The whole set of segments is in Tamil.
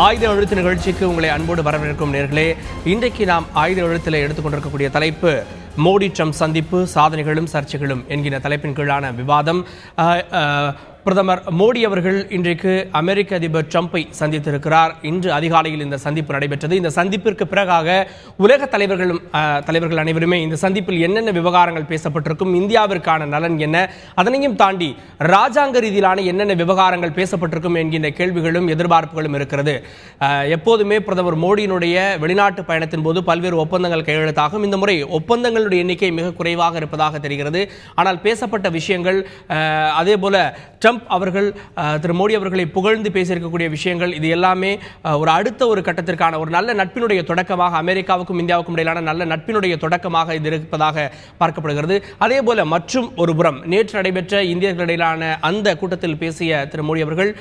ஆயுத எழுத்து நிகழ்ச்சிக்கு உங்களை அன்போடு வரவேற்கும் நேர்களே. இன்றைக்கு நாம் ஆயுத எழுத்தில் எடுத்துக்கொண்டிருக்கக்கூடிய தலைப்பு மோடி ட்ரம்ப் சந்திப்பு சாதனைகளும் சர்ச்சைகளும் என்கிற தலைப்பின் கீழான விவாதம். பிரதமர் மோடி அவர்கள் இன்றைக்கு அமெரிக்க அதிபர் ட்ரம்பை சந்தித்திருக்கிறார். இன்று அதிகாலையில் இந்த சந்திப்பு நடைபெற்றது. இந்த சந்திப்பிற்கு பிறகாக உலக தலைவர்கள் அனைவருமே இந்த சந்திப்பில் என்னென்ன விவகாரங்கள் பேசப்பட்டிருக்கும், இந்தியாவிற்கான நலன் என்ன, அதனையும் தாண்டி ராஜாங்க ரீதியிலான என்னென்ன விவகாரங்கள் பேசப்பட்டிருக்கும் என்கின்ற கேள்விகளும் எதிர்பார்ப்புகளும் இருக்கிறது. எப்போதுமே பிரதமர் மோடியினுடைய வெளிநாட்டு பயணத்தின் போது பல்வேறு ஒப்பந்தங்கள் கையெழுத்தாகும். இந்த முறை ஒப்பந்தங்களுடைய எண்ணிக்கை மிக குறைவாக இருப்பதாக தெரிகிறது. ஆனால் பேசப்பட்ட விஷயங்கள், அதே போல ட்ரம்ப் அவர்கள் திரு மோடி அவர்களை புகழ்ந்து பேசியிருக்கக்கூடிய விஷயங்கள், இது எல்லாமே அடுத்த ஒரு கட்டத்திற்கான ஒரு நல்ல நட்பினுடைய தொடக்கமாக, அமெரிக்காவுக்கும் இந்தியாவுக்கும் இடையிலான நல்ல நட்பினுடைய தொடக்கமாக இது இருப்பதாக பார்க்கப்படுகிறது. அதே போல மற்றும் ஒரு புறம் நேற்று நடைபெற்ற இந்தியர்களிடையிலான அந்த கூட்டத்தில் பேசிய திரு மோடி அவர்கள்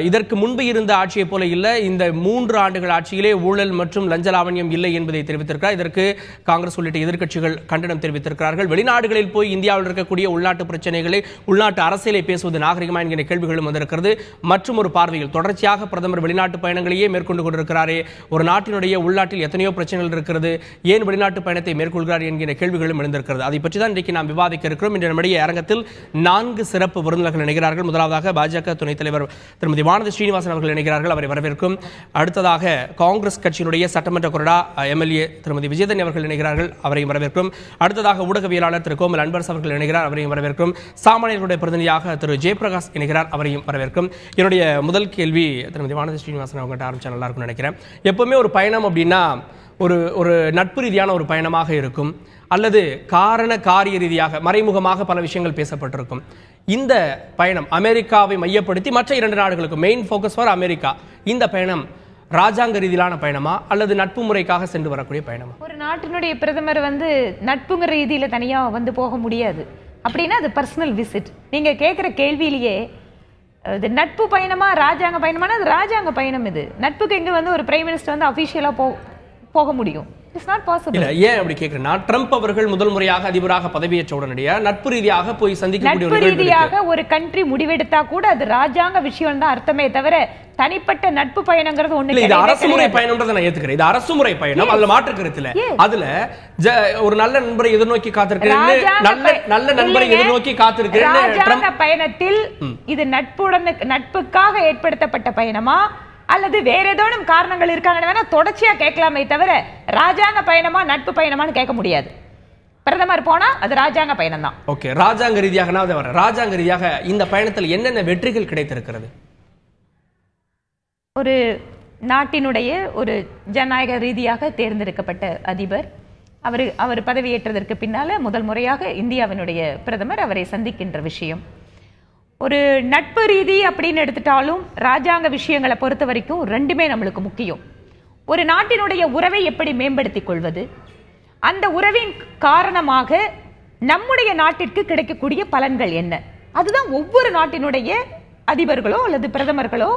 இதற்கு முன்பு இருந்த ஆட்சியை போல இல்லை, இந்த 3 ஆண்டுகள் ஆட்சியிலே ஊழல் மற்றும் லஞ்ச லாவண்யம் இல்லை என்பதை தெரிவித்திருக்கிறார். இதற்கு காங்கிரஸ் உள்ளிட்ட எதிர்க்கட்சிகள் கண்டனம் தெரிவித்திருக்கிறார்கள். வெளிநாடுகளில் போய் இந்தியாவில் இருக்கக்கூடிய உள்நாட்டு பிரச்சனைகளை, உள்நாட்டு அரசியலை பேசுவது நாகரிகமா என்கிற கேள்விகளும் வந்திருக்கிறது. மற்றும் ஒரு பார்வையில் தொடர்ச்சியாக பிரதமர் வெளிநாட்டு பயணங்களையே மேற்கொண்டு கொண்டிருக்கிறாரே, ஒரு நாட்டினுடைய உள்நாட்டில் எத்தனையோ பிரச்சனைகள் இருக்கிறது, ஏன் வெளிநாட்டு பயணத்தை மேற்கொள்கிறார் என்கிற கேள்விகளும் எழுந்திருக்கிறது. அதை பற்றி தான் இன்றைக்கு நாம் விவாதிக்க இருக்கிறோம். இன்று நம்முடைய அரங்கத்தில் 4 சிறப்பு விருந்தினர்கள் இணைகிறார்கள். முதலாவதாக பாஜக துணைத் தலைவர் திருமதி வானதி ஸ்ரீனிவாசன் அவர்கள் இணைகிறார்கள், அவரை வரவேற்கும். அடுத்ததாக காங்கிரஸ் கட்சியினுடைய சட்டமன்ற கொறடா எம்எல்ஏ திருமதி விஜயதன் அவர்கள் இணைகிறார்கள், அவரையும் வரவேற்கும். அடுத்ததாக ஊடகவியலாளர் திரு கோமல் அன்பரசு அவர்கள் இணைகிறார், அவரையும் வரவேற்கும். சாமானியர்களுடைய பிரதிநிதியாக திரு ஜெயபிரகாஷ் இணைகிறார், அவரையும் வரவேற்கும். என்னுடைய முதல் கேள்வி திருமதி வானதி ஸ்ரீனிவாசன் அவங்கள்ட்ட ஆரம்பிச்சா நல்லா இருக்கும்னு நினைக்கிறேன். எப்பவுமே ஒரு பயணம் அப்படின்னா ஒரு நட்பு ரீதியான ஒரு பயணமாக இருக்கும், அல்லது காரிய ரீதியாக மறைமுகமாக பல விஷயங்கள் பேசப்பட்டிருக்கும். இந்த பயணம் அமெரிக்காவை மையப்படுத்தி மற்ற 2 நாடுகளுக்கு மெயின் ஃபோக்கஸ் ஃபார் அமெரிக்கா. இந்த பயணம் ராஜாங்க ரீதியிலான பயணமா அல்லது நட்பு முறைக்காக சென்று வரக்கூடிய பயணமா? ஒரு நாட்டினுடைய பிரதமர் நட்புங்கிற ரீதியில தனியா போக முடியாது. அப்படின்னா அது பர்சனல் விசிட். நீங்க கேட்கிற கேள்வியிலேயே இது நட்பு பயணமா ராஜாங்க பயணமான அது ராஜாங்க பயணம். இது நட்புக்கு எங்க ஒரு பிரைம் மினிஸ்டர் அபிஷியலா போக முடியும்? It's not possible. இல்ல, ஏன் அப்படி கேக்குறேன்னா, ட்ரம்ப் அவர்கள் முதல் முறையாக அதிபராக பதவியேற்ற உடனடியா நட்பு ரீதியாக போய் சந்திக்கக்கூடிய நட்பு ரீதியாக ஒரு கண்ட்ரி முடிவெடுத்தா கூட அது ராஜாங்க விஷயம் தான் அர்த்தமே தவிர தனிப்பட்ட நட்பு பயணங்கிறது ஒண்ணு இல்ல. இது அரசுமுறை பயணம்ன்றதை நான் ஏத்துக்கிறேன். இது அரசுமுறை பயணம், அதுல மாற்று கருத்து இல்ல. அதுல ஒரு நல்ல நண்பரை எதிர்நோக்கி காத்திருக்கிறேன், நல்ல நண்பரை எதிர்நோக்கி காத்திருக்கிறேன். ராஜாங்க பயணத்தில் இது நட்புக்காக ஏற்படுத்தப்பட்ட பயணமா அல்லது வேற ஏதோனும் காரணங்கள் இருக்காங்க வேணா தொடர்ச்சியா கேட்கலாமே தவிர ராஜாங்க பயணமா நட்பு பயணமான்னு கேட்க முடியாது. பிரதமர் போனா அது ராஜாங்க பயணம் தான். ஓகே, ராஜாங்க ரீதியாக ராஜாங்க ரீதியாக இந்த பயணத்தில் என்னென்ன வெற்றிகள் கிடைத்திருக்கிறது? ஒரு நாட்டினுடைய ஒரு ஜனநாயக ரீதியாக தேர்ந்தெடுக்கப்பட்ட அதிபர் அவர் பதவியேற்றதற்கு பின்னால முதல் முறையாக இந்தியாவினுடைய பிரதமர் அவரை சந்திக்கின்ற விஷயம். ஒரு நட்பு ரீதி அப்படின்னு எடுத்துட்டாலும் ராஜாங்க விஷயங்களை பொறுத்த வரைக்கும் 2மே நம்மளுக்கு முக்கியம். ஒரு நாட்டினுடைய உறவை எப்படி மேம்படுத்திக் கொள்வது, அந்த உறவின் காரணமாக நம்முடைய நாட்டிற்கு கிடைக்கக்கூடிய பலன்கள் என்ன, அதுதான் ஒவ்வொரு நாட்டினுடைய அதிபர்களோ அல்லது பிரதமர்களோ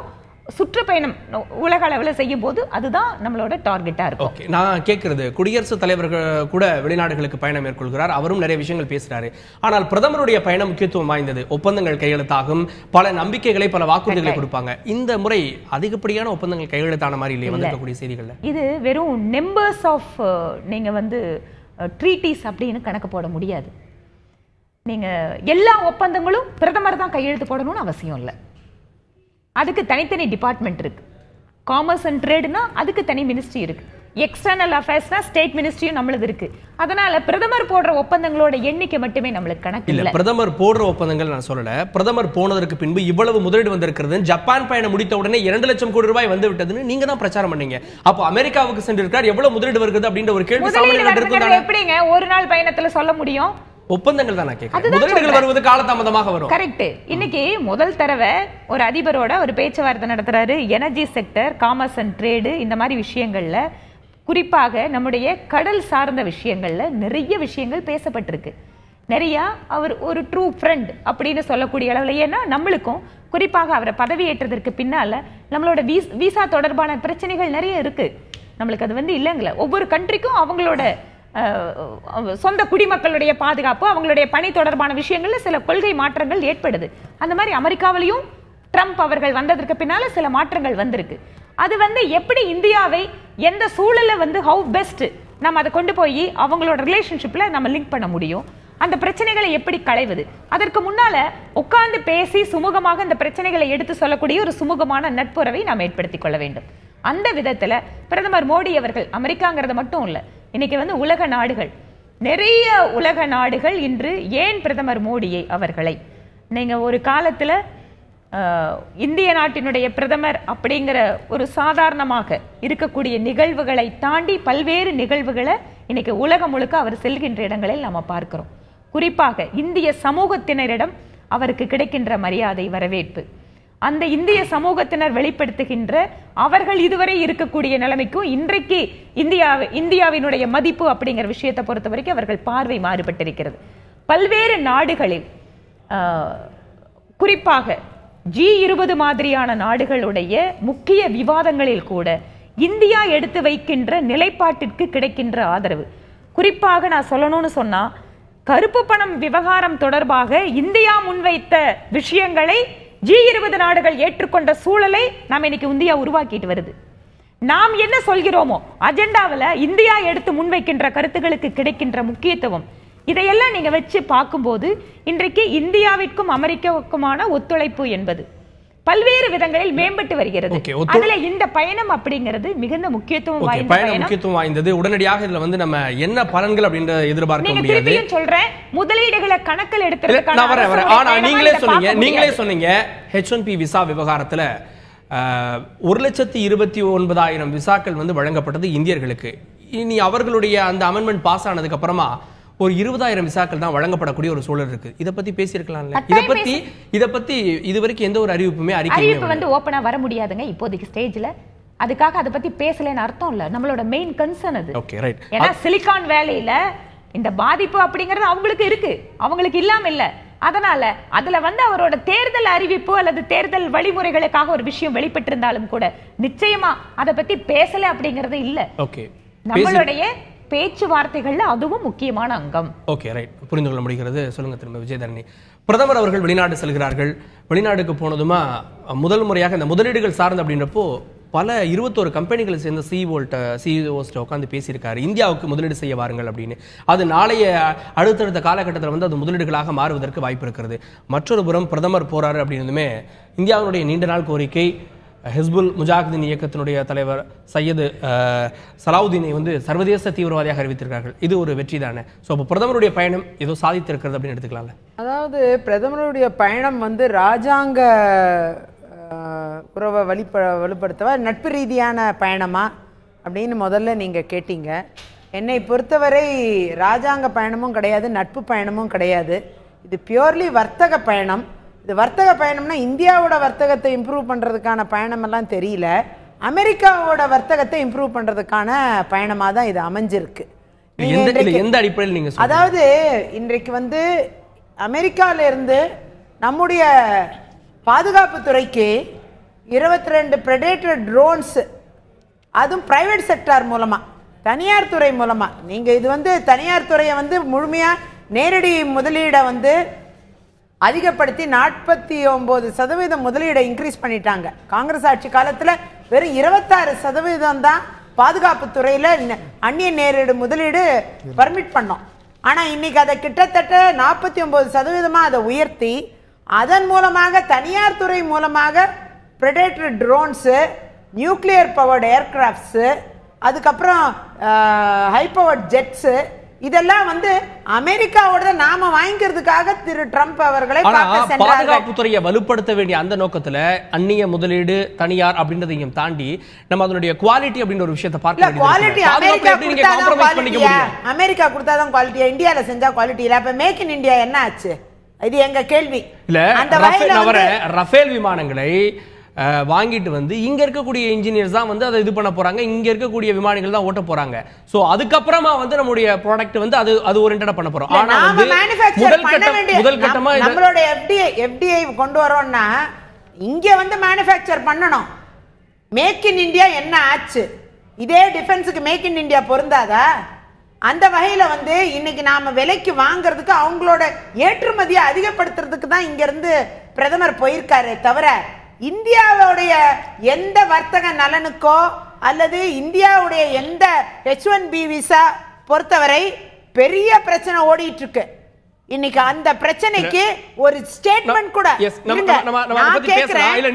சுற்றுப்பயணம் உலக அளவில் செய்யும் போது அதுதான் நம்மளோட டார்கெட்டா இருக்கும். ஓகே, நான் கேட்கறது, குடியரசுத் தலைவர்கள் கூட வெளிநாடுகளுக்கு பயணம் மேற்கொள்கிறார், அவரும் நிறைய விஷயங்கள் பேசுறாரு. ஆனால் பிரதமருடைய பயணம் முக்கியத்துவம் வாய்ந்தது. ஒப்பந்தங்கள் கையெழுத்தாகும், பல நம்பிக்கைகளை, பல வாக்குறுதிகளை கொடுப்பாங்க. இந்த முறை அதிகப்படியான ஒப்பந்தங்கள் கையெழுத்தான மாதிரி இல்லையே வந்திருக்கக்கூடிய செய்திகள்ல? இது வெறும் நம்பர்ஸ் ஆஃப் நீங்க ட்ரீட்டிஸ் அப்படின்னு கணக்கு போட முடியாது. நீங்க எல்லா ஒப்பந்தங்களும் பிரதமர் தான் கையெழுத்து போடணும்னு அவசியம் இல்லை. அதுக்கு தனித்தனி டிபார்ட்மெண்ட் இருக்கு. காமர்ஸ் அண்ட் ட்ரேட்னா அதுக்கு தனி மினிஸ்ட்ரி இருக்கு. எக்ஸ்டர்னல் அஃபேர்ஸ்னா ஸ்டேட் மினிஸ்ட்ரியும் நம்மளுக்கு இருக்கு. அதனால பிரதமர் போடுற ஒப்பந்தங்களோட எண்ணிக்கை மட்டுமே நம்மளுக்கு கணக்கு இல்ல. பிரதமர் போடுற ஒப்பந்தங்கள் நான் சொல்லல, பிரதமர் போனதற்கு பின்பு இவ்வளவு முதலீடு வந்திருக்கிறது, ஜப்பான் பயணம் முடித்த உடனே 2 லட்சம் கோடி ரூபாய் வந்து விட்டதுன்னு நீங்க தான் பிரச்சாரம் பண்ணீங்க. அப்போ அமெரிக்காவுக்கு சென்றிருக்கார், எவ்வளவு முதலீடு வருகிறது அப்படின்ற ஒரு கேள்வி சாமானியர்களுக்கு எப்படிங்க ஒரு நாள் பயணத்துல சொல்ல முடியும்? ஒப்பந்தங்கள் தான் நான் கேட்கிறேன். முதலீடுகள் வருவது காலதாமதமாக வரும். கரெக்ட். இன்னைக்கு முதல் தடவை ஒரு அதிபரோட ஒரு பேச்சுவார்த்தை நடத்துறாரு. Energy sector, commerce and trade, இந்த மாதிரி விஷயங்கள்ல, குறிப்பாக நம்முடைய கடல் சார்ந்த விஷயங்கள்ல நிறைய விஷயங்கள் பேசப்பட்டிருக்கு. நிறைய அவர் ஒரு ட்ரூ ஃப்ரெண்ட் அப்படின்னு சொல்லக்கூடிய அளவில், ஏன்னா நம்மளுக்கும் குறிப்பாக அவரை பதவியேற்றதற்கு பின்னால நம்மளோட வீசா தொடர்பான பிரச்சனைகள் நிறைய இருக்கு. நம்மளுக்கு அது இல்லைங்கள, ஒவ்வொரு கண்ட்ரிக்கும் அவங்களோட சொந்த குடிமக்களுடைய பாதுகாப்பு, அவங்களுடைய பணி தொடர்பான விஷயங்கள்ல சில கொள்கை மாற்றங்கள் ஏற்படுது. அந்த மாதிரி அமெரிக்காவிலையும் ட்ரம்ப் அவர்கள் வந்ததற்கு பின்னால சில மாற்றங்கள் வந்திருக்கு. அது எப்படி இந்தியாவை எந்த சூழல்ல ஹவு பெஸ்ட் நம்ம அதை கொண்டு போய் அவங்களோட ரிலேஷன்ஷிப்ல நம்ம லிங்க் பண்ண முடியும், அந்த பிரச்சனைகளை எப்படி களைவது, அதற்கு முன்னால உட்கார்ந்து பேசி சுமூகமாக இந்த பிரச்சனைகளை எடுத்து சொல்லக்கூடிய ஒரு சுமூகமான நட்புறவை நாம் ஏற்படுத்திக் கொள்ள வேண்டும். அந்த விதத்துல பிரதமர் மோடி அவர்கள் அமெரிக்காங்கிறது மட்டும் இல்ல, இன்னைக்கு உலக நாடுகள், நிறைய உலக நாடுகள் இன்று ஏன் பிரதமர் மோடியை அவர்களை நீங்க ஒரு காலத்துல இந்திய நாட்டினுடைய பிரதமர் அப்படிங்கிற ஒரு சாதாரணமாக இருக்கக்கூடிய நிகழ்வுகளை தாண்டி பல்வேறு நிகழ்வுகளை இன்னைக்கு உலகம் முழுக்க அவர் செல்கின்ற இடங்களில் நாம பார்க்கிறோம். குறிப்பாக இந்திய சமூகத்தினரிடம் அவருக்கு கிடைக்கின்ற மரியாதை, வரவேற்பு, அந்த இந்திய சமூகத்தினர் வெளிப்படுத்துகின்ற அவர்கள் இதுவரை இருக்கக்கூடிய நிலைமைக்கும் இன்றைக்கு இந்தியாவினுடைய மதிப்பு அப்படிங்கிற விஷயத்தை பொறுத்த வரைக்கும் அவர்கள் பார்வை மாறுபட்டிருக்கிறது. பல்வேறு நாடுகளில் குறிப்பாக G20 மாதிரியான நாடுகளுடைய முக்கிய விவாதங்களில் கூட இந்தியா எடுத்து வைக்கின்ற நிலைப்பாட்டிற்கு கிடைக்கின்ற ஆதரவு, குறிப்பாக நான் சொல்லணும்னு சொன்னா கருப்பு பணம் விவகாரம் தொடர்பாக இந்தியா முன்வைத்த விஷயங்களை G20 நாடுகள் ஏற்றுக்கொண்ட சூழலை நாம் இன்னைக்கு இந்தியா உருவாக்கிட்டு வருது. நாம் என்ன சொல்கிறோமோ அஜெண்டாவில் இந்தியா எடுத்து முன்வைக்கின்ற கருத்துக்களுக்கு கிடைக்கின்ற முக்கியத்துவம், இதையெல்லாம் நீங்க வச்சு பார்க்கும்போது இன்றைக்கு இந்தியாவிற்கும் அமெரிக்காவுக்குமான ஒத்துழைப்பு என்பது பல்வேறு விதங்களில் மேம்பட்டு வருகிறது. அதுல இந்த பயணம் அப்படிங்கிறது மிகுந்த முக்கியத்துவம் வாய்ந்தது. உடனடியாக இதுல நம்ம என்ன பலன்கள் அப்படின்ற எதிர்பார்க்க முடியாது. சொல்றேன், முதலீடுகளை கணக்கில் எடுத்துருக்காங்க. நீங்களே சொன்னீங்க H1B விசா விவகாரத்துல 1,29,000 விசாக்கள் வழங்கப்பட்டது இந்தியர்களுக்கு. இனி அவர்களுடைய அந்த அமெண்ட்மெண்ட் பாஸ் ஆனதுக்கு அப்புறமா ஒரு 20,000 விசாக்கள் தான் வழங்கப்படக்கூடிய ஒரு சூழல் இருக்கு. இத பத்தி பேசியிருக்கலாம்ல. இத பத்தி இதுவரைக்கும் எந்த ஒரு அறிவிப்புமே அறிவிப்பு ஓபனா வர முடியாதுங்க இப்போதைக்கு ஸ்டேஜ்ல. அதுக்காக அதை பத்தி பேசலன்னு அர்த்தம் இல்ல. நம்மளோட மெயின் கன்சர்ன் அது. Okay, right. ஏன்னா சிலிகான் வேலையில இந்த பாதிப்பு அப்படிங்கிறது அவங்களுக்கு இருக்கு, அவங்களுக்கு இல்லாம இல்ல. அதனால அதுல அவரோட தேர்தல் அறிவிப்பு அல்லது தேர்தல் வழிமுறைகளுக்காக ஒரு விஷயம் வெளிப்பட்டிருந்தாலும் கூட நிச்சயமா அதை பத்தி பேசல அப்படிங்கறது இல்ல. ஓகே, நம்மளுடைய பேச்சுவார்த்தைகள்ல அதுவும் முக்கியமான அங்கம். ஓகே, ரைட், புரிந்து கொள்ள முடிகிறது. சொல்லுங்க திரும்ப விஜயதரணி. பிரதமர் அவர்கள் வெளிநாடு செல்கிறார்கள். வெளிநாடுக்கு போனதுமா முதல் முறையாக இந்த முதலீடுகள் சார்ந்து அப்படின்றப்போ பல 21 கம்பெனிகளை சேர்ந்த சிஇஓஸ்ட உட்காந்து பேசியிருக்காரு, இந்தியாவுக்கு முதலீடு செய்ய வாருங்கள் அப்படின்னு. அது நாளைய அடுத்தடுத்த காலகட்டத்தில் அது முதலீடுகளாக மாறுவதற்கு வாய்ப்பு இருக்கிறது. மற்றொரு புறம் பிரதமர் போறாரு அப்படின்னதுமே இந்தியாவுடைய நீண்ட நாள் கோரிக்கை ஹிஸ்புல் முஜாஹிதீன் இயக்கத்தினுடைய தலைவர் சையது சலாவுதீனை சர்வதேச தீவிரவாதியாக அறிவித்திருக்கார்கள். இது ஒரு வெற்றி தானே? ஸோ அப்போ பிரதமருடைய பயணம் ஏதோ சாதித்திருக்கிறது அப்படின்னு எடுத்துக்கலாம்ல. அதாவது பிரதமருடைய பயணம் ராஜாங்க உறவை வலுப்படுத்தவா நட்பு ரீதியான பயணமா அப்படின்னு முதல்ல நீங்கள் கேட்டீங்க. என்னை பொறுத்தவரை ராஜாங்க பயணமும் கிடையாது, நட்பு பயணமும் கிடையாது. இது பியூர்லி வர்த்தக பயணம். இது வர்த்தக பயணம்னா இந்தியாவோட வர்த்தகத்தை இம்ப்ரூவ் பண்ணுறதுக்கான பயணமெல்லாம் தெரியல, அமெரிக்காவோட வர்த்தகத்தை இம்ப்ரூவ் பண்ணுறதுக்கான பயணமாக தான் இது அமைஞ்சிருக்கு. எந்த அடிப்படையில் நீங்கள் அதாவது இன்றைக்கு அமெரிக்காவிலிருந்து நம்முடைய பாதுகாப்பு துறைக்கு 22 பிரெடேட்டர் ட்ரோன்ஸ், அதுவும் பிரைவேட் செக்டார் மூலமாக, தனியார் துறை மூலமாக. நீங்கள் இது தனியார் துறையை முழுமையாக நேரடி முதலீடை அதிகப்படுத்தி 49% முதலீடை இன்க்ரீஸ் பண்ணிட்டாங்க. காங்கிரஸ் ஆட்சி காலத்தில் வெறும் 26% தான் பாதுகாப்பு துறையில் அந்நிய நேரடி முதலீடு பர்மிட் பண்ணோம். ஆனால் இன்னைக்கு அதை கிட்டத்தட்ட 49% அதை உயர்த்தி அதன் மூலமாக தனியார் துறை மூலமாக பிரெடேட்டர் ட்ரோன்ஸு, நியூக்ளியர் பவர்டு ஏர்கிராஃப்ட்ஸு, அதுக்கப்புறம் ஹை பவர்ட் ஜெட்ஸு, இதெல்லாம் அமெரிக்காவோட நாம வாங்கிக்கிறதுக்காக திரு ட்ரம்ப் அவர்களை பாதுகாப்பு துறையை வலுப்படுத்த வேண்டிய அந்த நோக்கத்துல அந்நிய முதலீடு தனியார் அப்படின்றதையும் தாண்டி நம்ம அதனுடைய குவாலிட்டி அப்படின்ற ஒரு விஷயத்தை பார்க்க வேண்டியது. குவாலிட்டி அமெரிக்கா கொடுத்தாதான் குவாலிட்டியா, இந்தியால செஞ்சா குவாலிட்டி இல்ல. அப்ப மேக் இன் இந்தியா என்ன ஆச்சு? இது எங்க கேள்வி. இல்ல, ரஃபேல் விமானங்களை வாங்கிட்டு இங்க இருக்கக்கூடிய இன்ஜினியர்ஸ் தான் அதை இது பண்ண போறாங்க, இங்க இருக்கக்கூடிய விமானிகள் தான் ஓட்ட போறாங்க. சோ அதுக்கப்புறமா நம்மளுடைய ப்ராடக்ட் அது ஓரியன்டடா பண்ண போறோம். ஆனா முதல் கட்டமா நம்மளோட எஃப்டிஐ கொண்டு வரோம்னா இங்க மேனுஃபேக்சர் பண்ணணும். மேக் இன் இந்தியா என்ன ஆச்சு? இதே டிஃபென்ஸுக்கு மேக் இன் இந்தியா பொருந்தாதா? அந்த வகையில இன்னைக்கு நாம விலைக்கு வாங்குறதுக்கு அவங்களோட ஏற்றுமதியை அதிகப்படுத்துறதுக்கு தான் இங்க இருந்து பிரதமர் போயிருக்காரு தவிர இந்தியாவுடைய எந்த வர்த்தக நலனுக்கோ அல்லது இந்தியாவுடைய எந்த H1B விசா பொறுத்தவரை பெரிய பிரச்சனை ஓடிட்டு இருக்கு. இன்னைக்கு அந்த பிரச்சனைக்கு ஒரு ஸ்டேட்மெண்ட் கூட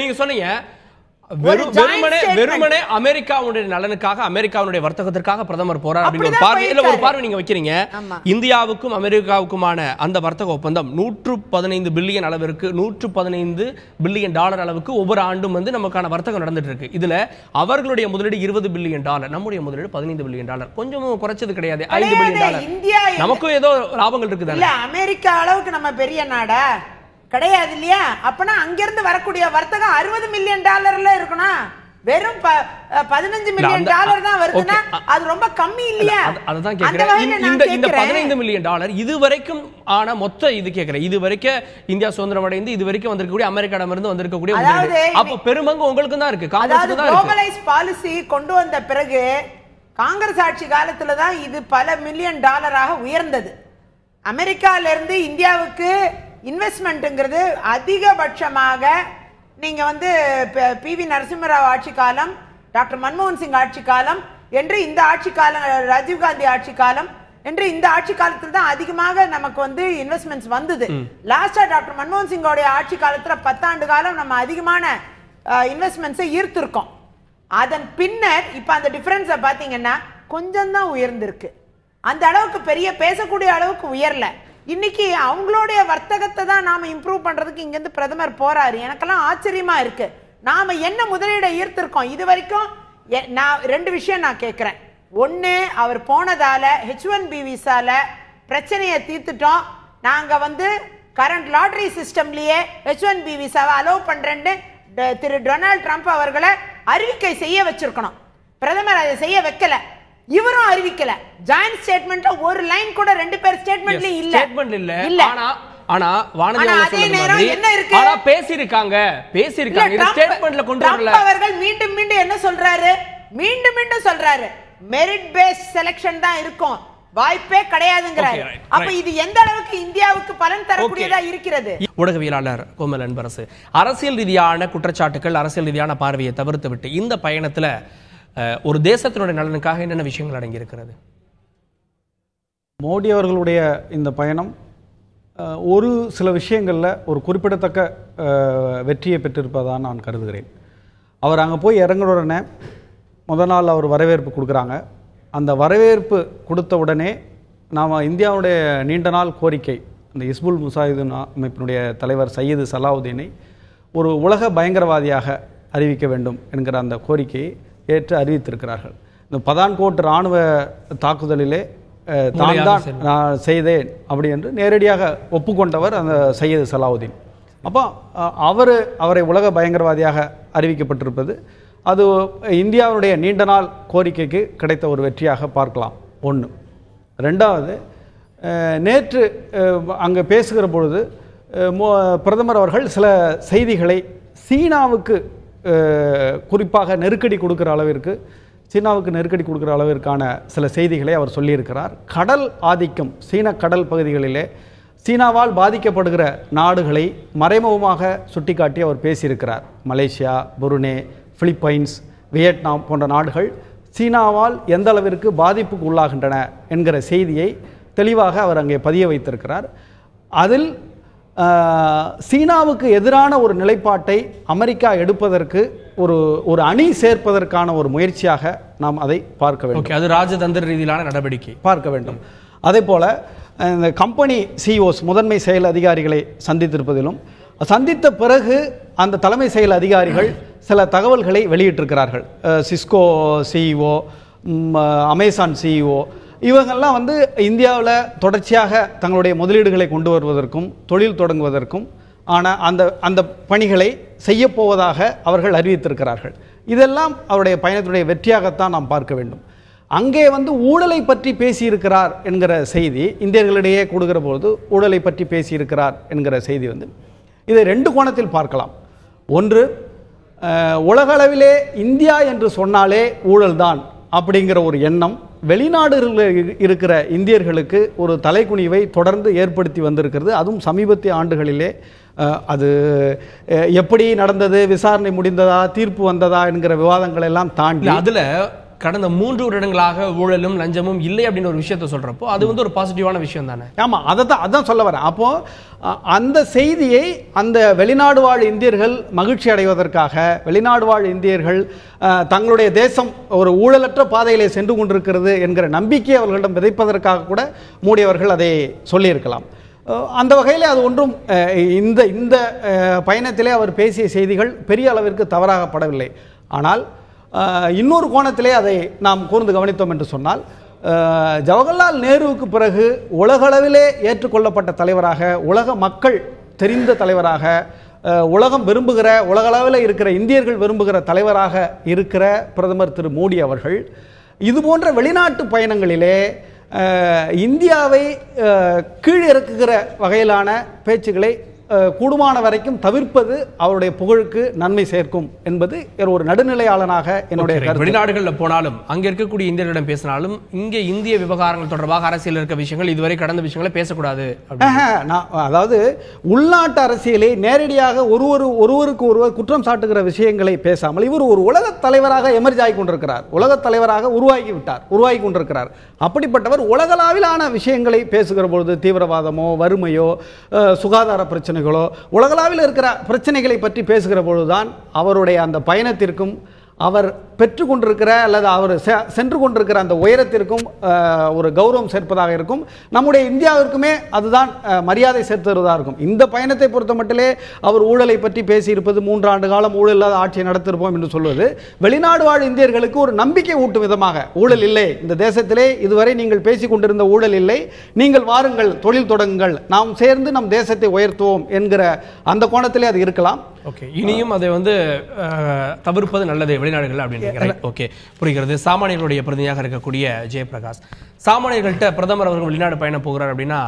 நீங்க சொன்னீங்க வெறுமனே அமெரிக்காவுடைய நலனுக்காக அமெரிக்காவுடைய வர்த்தகத்திற்காக பிரதமர் போறார் அப்படின்னு ஒரு பார்வை நீங்க வைக்கிறீங்க. இந்தியாவுக்கும் அமெரிக்காவுக்குமான அந்த வர்த்தக ஒப்பந்தம் 115 பில்லியன் அளவிற்கு $115 பில்லியன் அளவுக்கு ஒவ்வொரு ஆண்டும் வந்து நமக்கான வர்த்தகம் நடந்துட்டு இருக்கு. இதுல அவர்களுடைய முதலீடு $20 பில்லியன், நம்முடைய முதலீடு $15 பில்லியன். கொஞ்சமும் குறைச்சது கிடையாது. $5 பில்லியன். நமக்கும் ஏதோ லாபங்கள் இருக்குது. அமெரிக்கா அளவுக்கு நம்ம பெரிய நாடா கிடையாது இல்லையா? அப்பனா அங்கிருந்து வரக்கூடிய வர்த்தகம் $60 மில்லியன் இருக்கணும். வெறும் $15 மில்லியன் தான் வருதுன்னா அது ரொம்ப கம்மி இல்லையா? அதுதான் கேக்குறேன். இந்த $15 மில்லியன் இதுவரைக்கும் ஆன மொத்த இது கேக்குறேன். இதுவரைக்கும் இந்தியா சுதந்திரம் அடைந்து இதுவரைக்கும் வந்திருக்கக்கூடிய அமெரிக்காவிடமிருந்து வந்திருக்கக்கூடிய அப்ப பெருமங்கு உங்களுக்கு தான் இருக்கு. காங்கிரஸ் தான் குளோபலைஸ் பாலிசி கொண்டு வந்த பிறகு காங்கிரஸ் ஆட்சி காலத்துல தான் இது பல மில்லியன் டாலராக உயர்ந்தது. அமெரிக்கால இருந்து இந்தியாவுக்கு இன்வெஸ்ட்மெண்ட்ங்கிறது அதிகபட்சமாக நீங்க வந்து PV நரசிம்மராவ் ஆட்சி காலம், டாக்டர் மன்மோகன் சிங் ஆட்சி காலம் என்று இந்த ஆட்சி காலம், ராஜீவ்காந்தி ஆட்சி காலம் என்று இந்த ஆட்சி காலத்துல தான் அதிகமாக நமக்கு வந்து இன்வெஸ்ட்மெண்ட்ஸ் வந்தது. லாஸ்டா டாக்டர் மன்மோகன் சிங்கோடைய ஆட்சி காலத்துல 10 ஆண்டு காலம் நம்ம அதிகமான இன்வெஸ்ட்மெண்ட்ஸை ஈர்த்திருக்கோம். அதன் பின்னர் இப்ப அந்த டிஃபரன்ஸை பாத்தீங்கன்னா கொஞ்சம் தான் உயர்ந்திருக்கு. அந்த அளவுக்கு பெரிய பேசக்கூடிய அளவுக்கு உயரல. இன்னைக்கு அவங்களுடைய வர்த்தகத்தை தான் நாம இம்ப்ரூவ் பண்றதுக்கு இங்க இருந்து பிரதமர் போறாரு. எனக்கெல்லாம் ஆச்சரியமா இருக்கு. நாம என்ன முதலீடை ஈர்த்திருக்கோம் இது வரைக்கும்? நான் 2 விஷயம் நான் கேட்கிறேன். ஒன்னு, அவர் போனதால H1B விசால பிரச்சனையை தீர்த்துட்டோம். நாங்க வந்து கரண்ட் லாட்டரி சிஸ்டம்லயே H1B விசாவை அலோவ் பண்றேன்னு திரு டொனால்ட் ட்ரம்ப் அவர்களை அறிவிக்கை செய்ய வச்சிருக்கணும். பிரதமர் அதை செய்ய வைக்கல, இவரும் அறிவிக்கல. ஜாயிண்ட் ஸ்டேட்மெண்ட்ல ஒரு லைன் கூட 2 பேர் ஸ்டேட்மெண்ட்லயும் இல்ல. ஸ்டேட்மெண்ட் இல்ல. ஆனா வானதி என்ன இருக்கு? ஆனா பேசிருக்காங்க. இது ஸ்டேட்மெண்ட்ல கொண்டு வரல. அவர்கள் மீண்டும் என்ன சொல்றாரு? மீண்டும் சொல்றாரு மெரிட் பேஸ்ட் செலக்ஷன் தான் இருக்கும், வாய்ப்பே கிடையாதுங்கறாரு. அப்ப இது எந்த அளவுக்கு இந்தியாவுக்கு பலன் தரக்கூடியதா இருக்கிறது? ஊடகவியலாளர் கோமல் அன்பரசு, அரசியல் ரீதியான குற்றச்சாட்டுகள், அரசியல் ரீதியான பார்வையை தவிர்த்து விட்டு இந்த பயணத்துல ஒரு தேசத்தினுடைய நலனுக்காக என்னென்ன விஷயங்கள் அடங்கி இருக்கிறது? மோடி அவர்களுடைய இந்த பயணம் ஒரு சில விஷயங்களில் ஒரு குறிப்பிடத்தக்க வெற்றியை பெற்றிருப்பதாக நான் கருதுகிறேன். அவர் அங்கே போய் இறங்குற உடனே முதல் நாள் அவர் வரவேற்பு கொடுக்குறாங்க. அந்த வரவேற்பு கொடுத்த உடனே நாம் இந்தியாவுடைய நீண்ட நாள் கோரிக்கை, இந்த இஸ்புல் முசாஹிதீன் அமைப்பினுடைய தலைவர் சையது சலாவுதீனை ஒரு உலக பயங்கரவாதியாக அறிவிக்க வேண்டும் என்கிற அந்த கோரிக்கையை ஏற்று அறிவித்திருக்கிறார்கள். இந்த பதான்கோட் இராணுவ தாக்குதலிலே தான் தான் நான் செய்தேன் அப்படி என்று நேரடியாக ஒப்புக்கொண்டவர் அந்த சையது சலாவுதீன். அப்போ அவரை உலக பயங்கரவாதியாக அறிவிக்கப்பட்டிருப்பது அது இந்தியாவுடைய நீண்ட நாள் கோரிக்கைக்கு கிடைத்த ஒரு வெற்றியாக பார்க்கலாம். ஒன்று. ரெண்டாவது, நேற்று அங்கே பேசுகிற பொழுது பிரதமர் அவர்கள் சில செய்திகளை சீனாவுக்கு குறிப்பாக நெருக்கடி கொடுக்குற அளவிற்கு, சீனாவுக்கு நெருக்கடி கொடுக்குற அளவிற்கான சில செய்திகளை அவர் சொல்லியிருக்கிறார். கடல் ஆதிக்கம், சீன கடல் பகுதிகளிலே சீனாவால் பாதிக்கப்படுகிற நாடுகளை மறைமுகமாக சுட்டிக்காட்டி அவர் பேசியிருக்கிறார். மலேசியா, புருனே, பிலிப்பைன்ஸ், வியட்நாம் போன்ற நாடுகள் சீனாவால் எந்த அளவிற்கு பாதிப்புக்கு உள்ளாகின்றன என்கிற செய்தியை தெளிவாக அவர் அங்கே பதிய வைத்திருக்கிறார். அதில் சீனாவுக்கு எதிரான ஒரு நிலைப்பாட்டை அமெரிக்கா எடுப்பதற்கு ஒரு அணி சேர்ப்பதற்கான ஒரு முயற்சியாக நாம் அதை பார்க்க வேண்டும். அது ராஜதந்திர ரீதியிலான நடவடிக்கை பார்க்க வேண்டும். அதே போல இந்த கம்பெனி சிஇஓஸ், முதன்மை செயல் அதிகாரிகளை சந்தித்திருப்பதிலும், சந்தித்த பிறகு அந்த தலைமை செயல் அதிகாரிகள் சில தகவல்களை வெளியிட்டிருக்கிறார்கள். சிஸ்கோ சிஇஓ, அமேசான் சிஇஓ, இவங்கெல்லாம் வந்து இந்தியாவில் தொடர்ச்சியாக தங்களுடைய முதலீடுகளை கொண்டு வருவதற்கும் தொழில் தொடங்குவதற்கும் அந்த பணிகளை செய்யப்போவதாக அவர்கள் அறிவித்திருக்கிறார்கள். இதெல்லாம் அவருடைய பயணத்துடைய வெற்றியாகத்தான் நாம் பார்க்க வேண்டும். அங்கே வந்து ஊழலை பற்றி பேசியிருக்கிறார் என்கிற செய்தி இந்தியர்களிடையே கொடுக்கிற போது ஊழலை பற்றி பேசியிருக்கிறார் என்கிற செய்தி வந்து இதை 2 கோணத்தில் பார்க்கலாம். ஒன்று, உலகளவிலே இந்தியா என்று சொன்னாலே ஊழல்தான் அப்படிங்கிற ஒரு எண்ணம் வெளிநாடுகளில் இருக்கிற இந்தியர்களுக்கு ஒரு தலைக்குனிவை தொடர்ந்து ஏற்படுத்தி வந்திருக்கிறது. அதுவும் சமீபத்திய ஆண்டுகளிலே அது எப்படி நடந்தது, விசாரணை முடிந்ததா, தீர்ப்பு வந்ததா என்கிற விவாதங்கள் எல்லாம் தாண்டி அதுல கடந்த 3 வருடங்களாக ஊழலும் லஞ்சமும் இல்லை அப்படின்னு ஒரு விஷயத்த சொல்றப்போ அது வந்து ஒரு பாசிட்டிவான விஷயம் தானே. ஆமா, அதான் சொல்ல வரேன். அப்போ அந்த செய்தியை அந்த வெளிநாடு வாழ் இந்தியர்கள் மகிழ்ச்சி அடைவதற்காக, வெளிநாடு வாழ் இந்தியர்கள் தங்களுடைய தேசம் ஒரு ஊழலற்ற பாதையிலே சென்று கொண்டிருக்கிறது என்கிற நம்பிக்கை அவர்களிடம் விதைப்பதற்காக கூட மோடி அவர்கள் அதை சொல்லியிருக்கலாம். அந்த வகையில் அது ஒன்றும் இந்த பயணத்திலே அவர் பேசிய செய்திகள் பெரிய அளவிற்கு தவறாகப்படவில்லை. ஆனால் இன்னொரு கோணத்திலே அதை நாம் கூர்ந்து கவனித்தோம் என்று சொன்னால், ஜவஹர்லால் நேருவுக்கு பிறகு உலகளவிலே ஏற்றுக்கொள்ளப்பட்ட தலைவராக, உலக மக்கள் தெரிந்த தலைவராக, உலகம் விரும்புகிற, உலகளவில் இருக்கிற இந்தியர்கள் விரும்புகிற தலைவராக இருக்கிற பிரதமர் திரு மோடி அவர்கள் இது போன்ற வெளிநாட்டு பயணங்களிலே இந்தியாவை கீழிறக்குகிற வகையிலான பேச்சுக்களை கூடுமான வரைக்கும் தவிர்ப்பது அவருடைய புகழுக்கு நன்மை சேர்க்கும் என்பது ஒரு நடுநிலையாளனாக என்னுடைய கருத்து. வெளிநாடுகளில் போனாலும் அங்க இருக்கக்கூடிய இந்தியர்களிடம் பேசினாலும் இங்கே இந்திய விவகாரங்கள் தொடர்பாக அரசியல் இருக்க விஷயங்கள் இதுவரை கடந்த விஷயங்களை பேசக்கூடாது. அதாவது உள்நாட்டு அரசியலை நேரடியாக ஒருவருக்கு ஒருவர் குற்றம் சாட்டுகிற விஷயங்களை பேசாமல் இவர் ஒரு உலக தலைவராக எமர்ஜ் ஆகி கொண்டிருக்கிறார், உலக தலைவராக உருவாகி கொண்டிருக்கிறார். அப்படிப்பட்டவர் உலகளாவிலான விஷயங்களை பேசுகிற பொழுது தீவிரவாதமோ, வறுமையோ, சுகாதார பிரச்சனை, உலகளவில் இருக்கிற பிரச்சனைகளை பற்றி பேசுகிற பொழுதுதான் அவருடைய அந்த பயணத்திற்கும் அவர் பெற்று கொண்டிருக்கிற அல்லது அவர் சென்று கொண்டிருக்கிற அந்த உயரத்திற்கும் ஒரு கௌரவம் சேர்ப்பதாக இருக்கும். நம்முடைய இந்தியாவிற்குமே அதுதான் மரியாதை சேர்த்துவதாக இருக்கும். இந்த பயணத்தை பொறுத்த மட்டிலே அவர் ஊழலை பற்றி பேசியிருப்பது 3 ஆண்டு காலம் ஊழல் இல்லாத ஆட்சியை நடத்திருப்போம் என்று சொல்வது வெளிநாடு வாழ் இந்தியர்களுக்கு ஒரு நம்பிக்கை ஊட்டும் விதமாக, ஊழல் இல்லை இந்த தேசத்திலே, இதுவரை நீங்கள் பேசிக் கொண்டிருந்த ஊழல் இல்லை, நீங்கள் வாருங்கள், தொழில் தொடங்குங்கள், நாம் சேர்ந்து நம் தேசத்தை உயர்த்துவோம் என்கிற அந்த கோணத்திலே அது இருக்கலாம். ஓகே, இனியும் அதை வந்து தவிர்ப்பது நல்லது வெளிநாடுகள் அப்படின்னு. ஓகே, புரிகிறது. சாமானியர்களுடைய பிரதிநிதியாக இருக்கக்கூடிய ஜெயபிரகாஷ், சாமானியர்கள்ட்ட பிரதமர் அவர்கள் வெளிநாடு பயணம் போகிறார் அப்படின்னா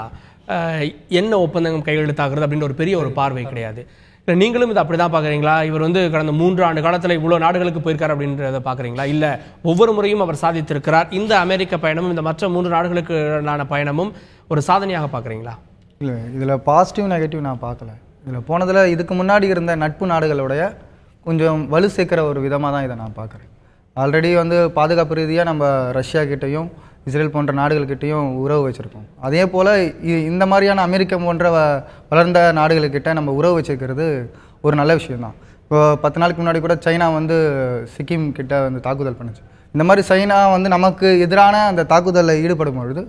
என்ன ஒப்பந்தம் கையெழுத்தாகிறது அப்படின்னு ஒரு பெரிய ஒரு பார்வை கிடையாது. இல்லை நீங்களும் இது அப்படிதான் பார்க்குறீங்களா? இவர் வந்து கடந்த 3 ஆண்டு காலத்தில் இவ்வளோ நாடுகளுக்கு போயிருக்கார் அப்படின்றத பார்க்குறீங்களா? இல்லை ஒவ்வொரு முறையும் அவர் சாதித்திருக்கிறார், இந்த அமெரிக்க பயணமும் இந்த மற்ற 3 நாடுகளுக்கான பயணமும் ஒரு சாதனையாக பார்க்குறீங்களா? இல்லை, இதில் பாசிட்டிவ் நெகட்டிவ் நான் பார்க்கல. இதில் போனதில் இதுக்கு முன்னாடி இருந்த நட்பு நாடுகளுடைய கொஞ்சம் வலு சேர்க்கிற ஒரு விதமாக தான் இதை நான் பார்க்குறேன். ஆல்ரெடி வந்து பாதுகாப்பு ரீதியாக நம்ம ரஷ்யா கிட்டையும் இஸ்ரேல் போன்ற நாடுகள்கிட்டையும் உறவு வச்சுருக்கோம். அதே போல் இந்த மாதிரியான அமெரிக்கா போன்ற வளர்ந்த நாடுகள்கிட்ட நம்ம உறவு வச்சுருக்கிறது ஒரு நல்ல விஷயம்தான். இப்போ 10 நாளுக்கு முன்னாடி கூட சைனா வந்து சிக்கிம் கிட்ட வந்து தாக்குதல் பண்ணுச்சு. இந்த மாதிரி சைனா வந்து நமக்கு எதிரான அந்த தாக்குதலில் ஈடுபடும் பொழுது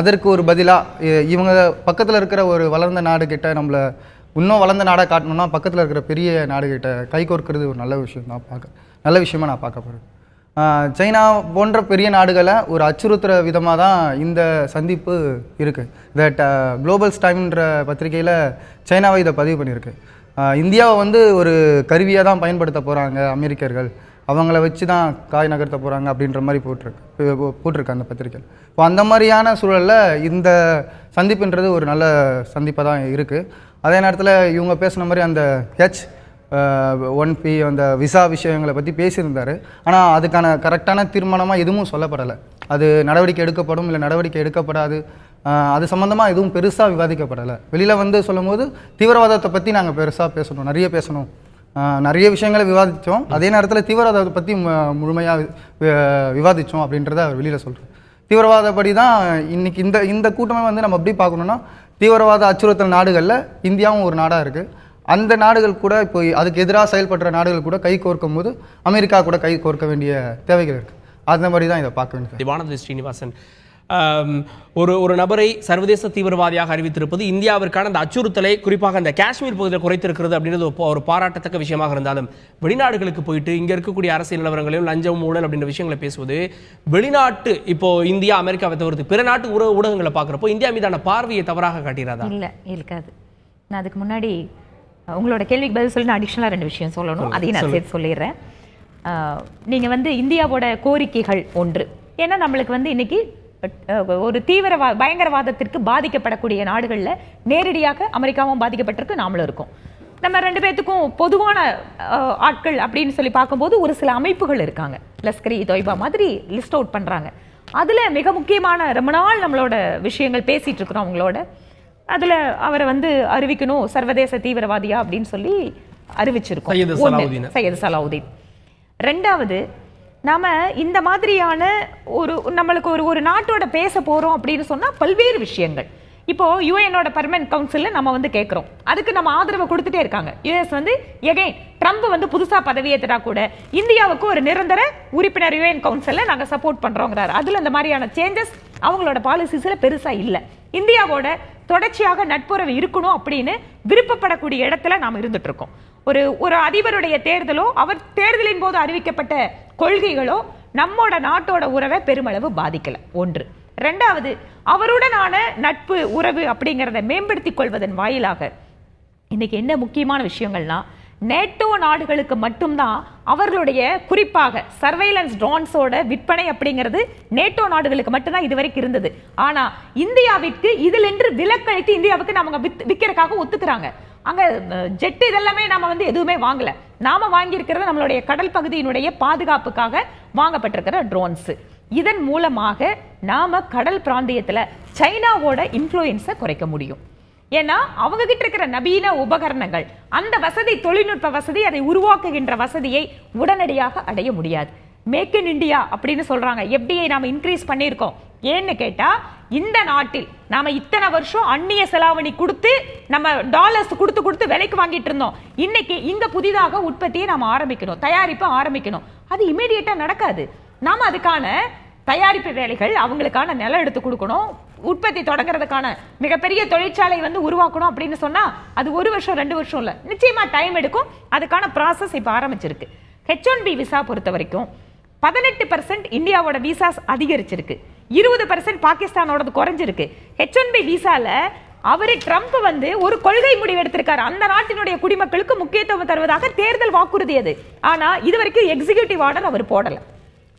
அதற்கு ஒரு பதிலாக இவங்க பக்கத்தில் இருக்கிற ஒரு வளர்ந்த நாடு கிட்ட நம்மளை இன்னும் வளர்ந்த நாடாக காட்டணும்னா பக்கத்தில் இருக்கிற பெரிய நாடுகிட்ட கை கோர்க்கிறது ஒரு நல்ல விஷயம் தான், நல்ல விஷயமா நான் பார்க்கப்படுறேன். சைனா போன்ற பெரிய நாடுகளை ஒரு அச்சுறுத்துகிற விதமாக தான் இந்த சந்திப்பு இருக்குது. இந்த குளோபல்ஸ் டைம்ன்ற பத்திரிகையில் சைனாவை இதை பதிவு பண்ணியிருக்கு. இந்தியாவை வந்து ஒரு கருவியாக தான் பயன்படுத்த போகிறாங்க அமெரிக்கர்கள், அவங்கள வச்சு தான் காய் நகர்த்த போகிறாங்க அப்படின்ற மாதிரி போட்டிருக்கு அந்த பத்திரிகை. இப்போ அந்த மாதிரியான சூழலில் இந்த சந்திப்புன்றது ஒரு நல்ல சந்திப்பாக தான் இருக்குது. அதே நேரத்தில் இவங்க பேசின மாதிரி அந்த H-1B அந்த விசா விஷயங்களை பற்றி பேசியிருந்தார். ஆனால் அதுக்கான கரெக்டான தீர்மானமாக எதுவும் சொல்லப்படலை. அது நடவடிக்கை எடுக்கப்படும் இல்லை நடவடிக்கை எடுக்கப்படாது, அது சம்மந்தமாக எதுவும் பெருசாக விவாதிக்கப்படலை. வெளியில் வந்து சொல்லும் போது தீவிரவாதத்தை பற்றி நாங்கள் பெருசாக பேசணும், நிறைய பேசணும், நிறைய விஷயங்களை விவாதித்தோம். அதே நேரத்தில் தீவிரவாதத்தை பற்றி முழுமையாக விவாதித்தோம் அப்படின்றத அவர் வெளியில் சொல்கிறார். தீவிரவாதப்படி தான் இன்றைக்கி இந்த கூட்டமே வந்து நம்ம எப்படி பார்க்கணுன்னா, தீவிரவாத அச்சுறுத்தல் நாடுகளில் இந்தியாவும் ஒரு நாடாக இருக்குது. அந்த நாடுகள் கூட இப்போ அதுக்கு எதிராக செயல்படுற நாடுகள் கூட கை கோர்க்கும் போது அமெரிக்கா கூட கை கோர்க்க வேண்டிய தேவைகள் இருக்குது. அந்த மாதிரி தான் இதை பார்க்க வேண்டியது. வானதி ஸ்ரீனிவாசன், ஒரு நபரை சர்வதேச தீவிரவாதியாக அறிவித்திருப்பது இந்தியாவிற்கான அந்த அச்சுறுத்தலை குறிப்பாக அந்த காஷ்மீர் பகுதியில் குறைத்திருக்கிறது அப்படின்றது ஒரு பாராட்டத்தக்க விஷயமாக இருந்தாலும், வெளிநாடுகளுக்கு போயிட்டு இங்க இருக்கக்கூடிய அரசியல் நிலவரங்களையும் லஞ்சம் ஊழல் அப்படின்ற விஷயங்களை பேசுவது வெளிநாட்டு இப்போ இந்தியா அமெரிக்காவை தவிர்த்து பிற நாட்டு ஊடகங்களை பார்க்குறப்போ இந்தியா மீதான பார்வையை தவறாக காட்டுகிறதா? இல்லை, இருக்காது. நான் அதுக்கு முன்னாடி உங்களோட கேள்விக்கு பதில் சொல்லி நான் அடிஷ்னலாக 2 விஷயம் சொல்லணும், அதையும் நான் சேர்த்து சொல்லிடுறேன். நீங்கள் வந்து இந்தியாவோட கோரிக்கைகள் ஒன்று, ஏன்னா நம்மளுக்கு வந்து இன்னைக்கு ஒரு பயங்கரவாதத்திற்கு பாதிக்கப்படக்கூடிய நாடுகளில் நேரடியாக அமெரிக்காவும் பாதிக்கப்பட்டிருக்கு, நாமளும் இருக்கோம். நம்ம 2 பேர்த்துக்கும் பொதுவான ஆட்கள் அப்படின்னு சொல்லி பார்க்கும்போது ஒரு சில அமைப்புகள் இருக்காங்க, லஷ்கர் இ தொய்பா மாதிரி லிஸ்ட் அவுட் பண்ணுறாங்க. அதில் மிக முக்கியமான ரொம்ப நாள் நம்மளோட விஷயங்கள் பேசிகிட்டு இருக்கிறோம் அவங்களோட அதுல அவரை வந்து அறிவிக்கணும் சர்வதேச தீவிரவாதியா அப்படின்னு சொல்லி அறிவிச்சிருக்கோம் சையது சலாவுதீன். ரெண்டாவது, நாம இந்த மாதிரியான நம்மளுக்கு ஒரு நாட்டோட பேச போறோம் அப்படின்னு சொன்னா பல்வேறு விஷயங்கள். இப்போ யுஎனோட பர்மனன்ட் கவுன்சில்ல நம்ம வந்து கேட்கிறோம், அதுக்கு நம்ம ஆதரவு கொடுத்துட்டே இருக்காங்க. யுஎஸ் வந்து எகைன் ட்ரம்ப் வந்து புதுசா பதவியேற்றா கூட இந்தியாவுக்கு ஒரு நிரந்தர உறுப்பினர் யுஎன் கவுன்சில்ல நாங்க சப்போர்ட் பண்றோங்கிறாரு. அதுல இந்த மாதிரியான சேஞ்சஸ் அவங்களோட பாலிசிஸ்ல பெருசா இல்ல. இந்தியாவோட தொடர்ச்சியாக நட்புறவு இருக்கணும் அப்படின்னு விருப்பப்படக்கூடிய இடத்துல நாம் இருந்துட்டு இருக்கோம். ஒரு அதிபருடைய தேர்தலோ அவர் தேர்தலின் போது அறிவிக்கப்பட்ட கொள்கைகளோ நம்மோட நாட்டோட உறவை பெருமளவு பாதிக்கல. ஒன்று. ரெண்டாவது, அவருடனான நட்பு உறவு அப்படிங்கிறத மேம்படுத்திக் கொள்வதன் வாயிலாக இன்னைக்கு என்ன முக்கியமான விஷயங்கள்னா, நேட்டோ நாடுகளுக்கு மட்டும்தான் அவர்களுடைய குறிப்பாக சர்வைலன்ஸ் ட்ரோன்ஸோட விற்பனை அப்படிங்கிறது நேட்டோ நாடுகளுக்கு மட்டும்தான் இதுவரைக்கும் இருந்தது. ஆனா இந்தியாவிற்கு இதில் என்று விலக்களித்து இந்தியாவுக்கு நம்ம விற்கிறதுக்காக ஒத்துக்கிறாங்க. அங்க ஜெட் இதெல்லாமே நாம வந்து எதுவுமே வாங்கல. நாம வாங்கி இருக்கிறது நம்மளுடைய கடல் பகுதியினுடைய பாதுகாப்புக்காக வாங்கப்பட்டிருக்கிற ட்ரோன்ஸ். இதன் மூலமாக நாம கடல் பிராந்தியத்துல சைனாவோட இன்ஃப்ளூயன்ஸை குறைக்க முடியும். ஏன்னா அவங்க கிட்ட இருக்கிற நவீன உபகரணங்கள், அந்த வசதி, தொழில்நுட்ப வசதி, அதை உருவாக்குகின்ற வசதியை உடனடியாக அடைய முடியாது. மேக் இன் இந்தியா அப்படின்னு சொல்றாங்க. எஃப்டிஐ நாம இன்க்ரீஸ் பண்ணியிருக்கோம். ஏன்னு கேட்டா, இந்த நாட்டில் நாம இத்தனை வருஷம் அந்நிய செலாவணி கொடுத்து நம்ம டாலர்ஸ் கொடுத்து விலைக்கு வாங்கிட்டு இருந்தோம். இன்னைக்கு இங்க புதிதாக உற்பத்தியை நாம ஆரம்பிக்கணும், தயாரிப்பு ஆரம்பிக்கணும். அது இமீடியட்டா நடக்காது. நாம அதுக்கான தயாரிப்பு வேலைகள், அவங்களுக்கான நிலம் எடுத்து கொடுக்கணும், உற்பத்தி தொடங்குறதுக்கான மிகப்பெரிய தொழிற்சாலை வந்து உருவாக்கணும் அப்படின்னு சொன்னா அது 1 வருஷம் 2 வருஷம் இல்ல, நிச்சயமா டைம் எடுக்கும். அதுக்கான ப்ராசஸ் இப்ப ஆரம்பிச்சிருக்கு. H1B விசா பொறுத்த வரைக்கும் 18% இந்தியாவோட விசாஸ் அதிகரிச்சிருக்கு, 20% பாகிஸ்தானோட குறைஞ்சிருக்கு. H1B விசால அவரு ட்ரம்ப் வந்து ஒரு கொள்கை முடிவு எடுத்திருக்காரு. அந்த நாட்டினுடைய குடிமக்களுக்கு முக்கியத்துவம் தருவதாக தேர்தல் வாக்குறுதி அது. ஆனா இதுவரைக்கும் எக்ஸிகியூட்டிவ் ஆர்டர் அவர் போடல,